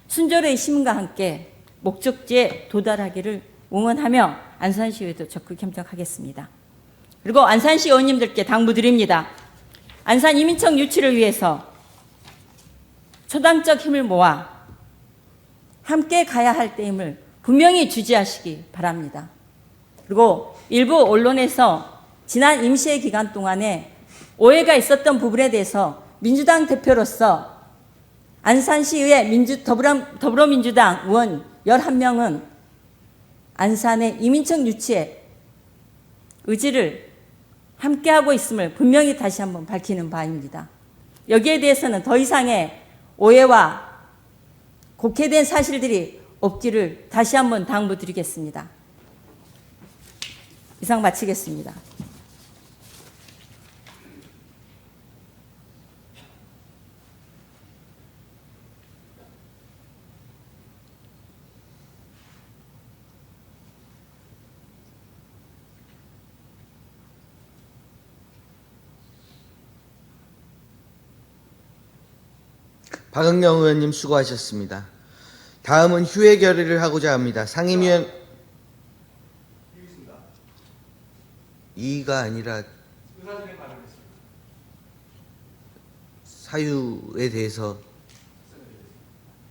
순조로이 시민과 함께 목적지에 도달하기를 응원하며 안산시의회도 적극 협력하겠습니다. 그리고 안산시 의원님들께 당부드립니다. 안산 이민청 유치를 위해서 초당적 힘을 모아 함께 가야 할 때임을 분명히 주지하시기 바랍니다. 그리고 일부 언론에서 지난 임시회 기간 동안에 오해가 있었던 부분에 대해서 민주당 대표로서 안산시의회 더불어민주당 의원 11명은 안산의 이민청 유치에 의지를 함께하고 있음을 분명히 다시 한번 밝히는 바입니다. 여기에 대해서는 더 이상의 오해와 곡해된 사실들이 없기를 다시 한번 당부드리겠습니다. 이상 마치겠습니다. 박은경 의원님 수고하셨습니다. 다음은 휴회 결의를 하고자 합니다. 상임위원 이의가 아니라 사유에 대해서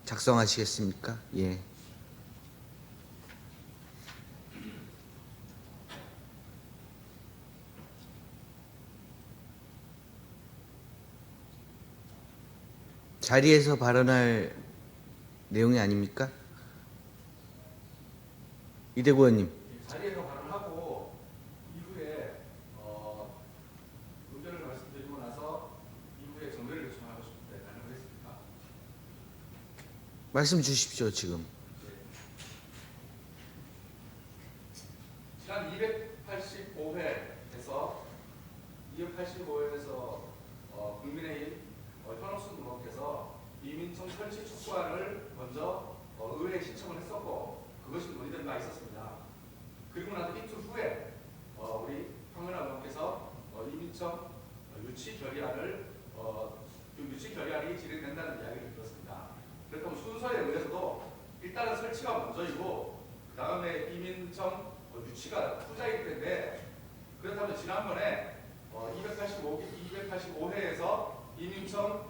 작성하시겠습니까? 예. 자리에서 발언할 내용이 아닙니까? 이대구 의원님. 자리에서 발언하고 이후에 의견을 말씀드리고 나서 이후에 정례를 요청하고 싶은데 가능하겠습니까? 말씀 주십시오. 지금. 지난 285회에서 국민의힘 현옥순 의원께서 이민청 설치 촉구안을 먼저 의회에 신청을 했었고 그것이 논의된 바 있었습니다. 그리고 나서 이틀 후에 우리 황은하 의원께서 이민청 유치 결의안이 진행된다는 이야기를 들었습니다. 그렇다면 순서에 의해서도 일단은 설치가 먼저이고 그 다음에 이민청 유치가 후자일 텐데 그렇다면 지난번에 285회에서 이민청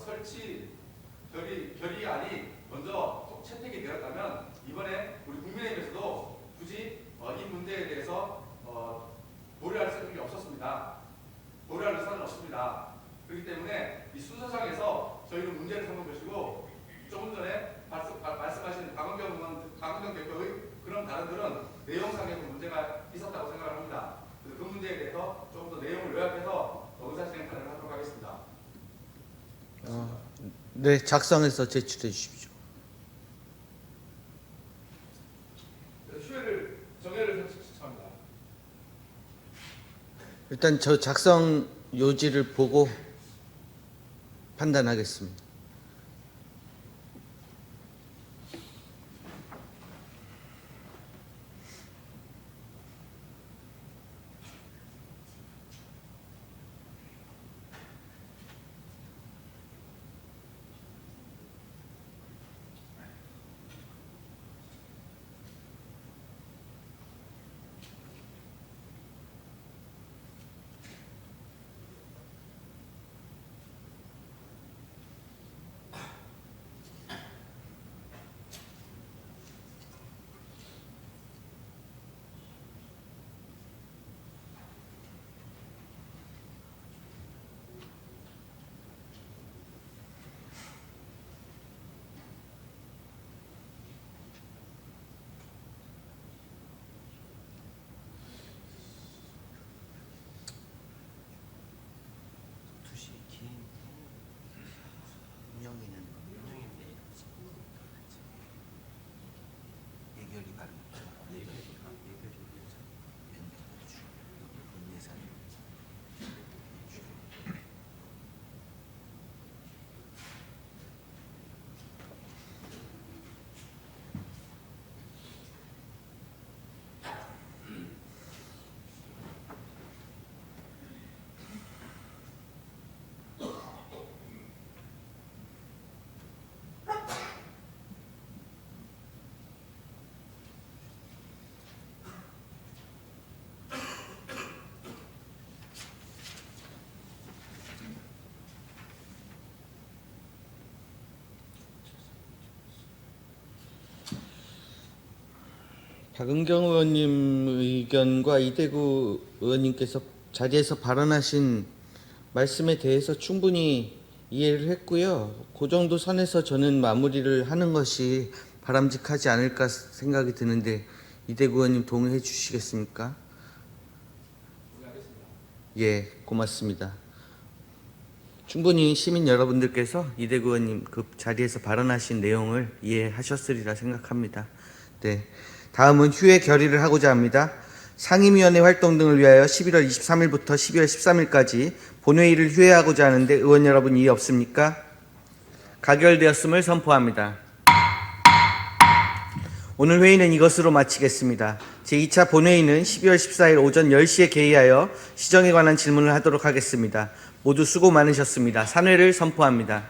설치 결의안이 먼저 채택이 되었다면 이번에 우리 국민의힘에서도 굳이 이 문제에 대해서 고려할 생각이 없었습니다. 고려할 의사는 없습니다. 그렇기 때문에 이 순서상에서 저희는 문제를 삼은 것이고 조금 전에 말씀하신 박은경 대표의 그런 발언들은 내용상에도 문제가 있었다고 생각을 합니다. 그래서 그 문제에 대해서 조금 더 내용을 요약해서 의사진행 가능하도록 하겠습니다. 네, 작성해서 제출해 주십시오. 정례를 신청합니다. 일단 저 작성 요지를 보고 판단하겠습니다. 박은경 의원님 의견과 이대구 의원님께서 자리에서 발언하신 말씀에 대해서 충분히 이해를 했고요. 그 정도 선에서 저는 마무리를 하는 것이 바람직하지 않을까 생각이 드는데 이대구 의원님 동의해 주시겠습니까? 예, 고맙습니다. 충분히 시민 여러분들께서 이대구 의원님 그 자리에서 발언하신 내용을 이해하셨으리라 생각합니다. 네, 다음은 휴회 결의를 하고자 합니다. 상임위원회 활동 등을 위하여 11월 23일부터 12월 13일까지 본회의를 휴회하고자 하는데 의원 여러분 이의 없습니까? 가결되었음을 선포합니다. 오늘 회의는 이것으로 마치겠습니다. 제2차 본회의는 12월 14일 오전 10시에 개의하여 시정에 관한 질문을 하도록 하겠습니다. 모두 수고 많으셨습니다. 산회를 선포합니다.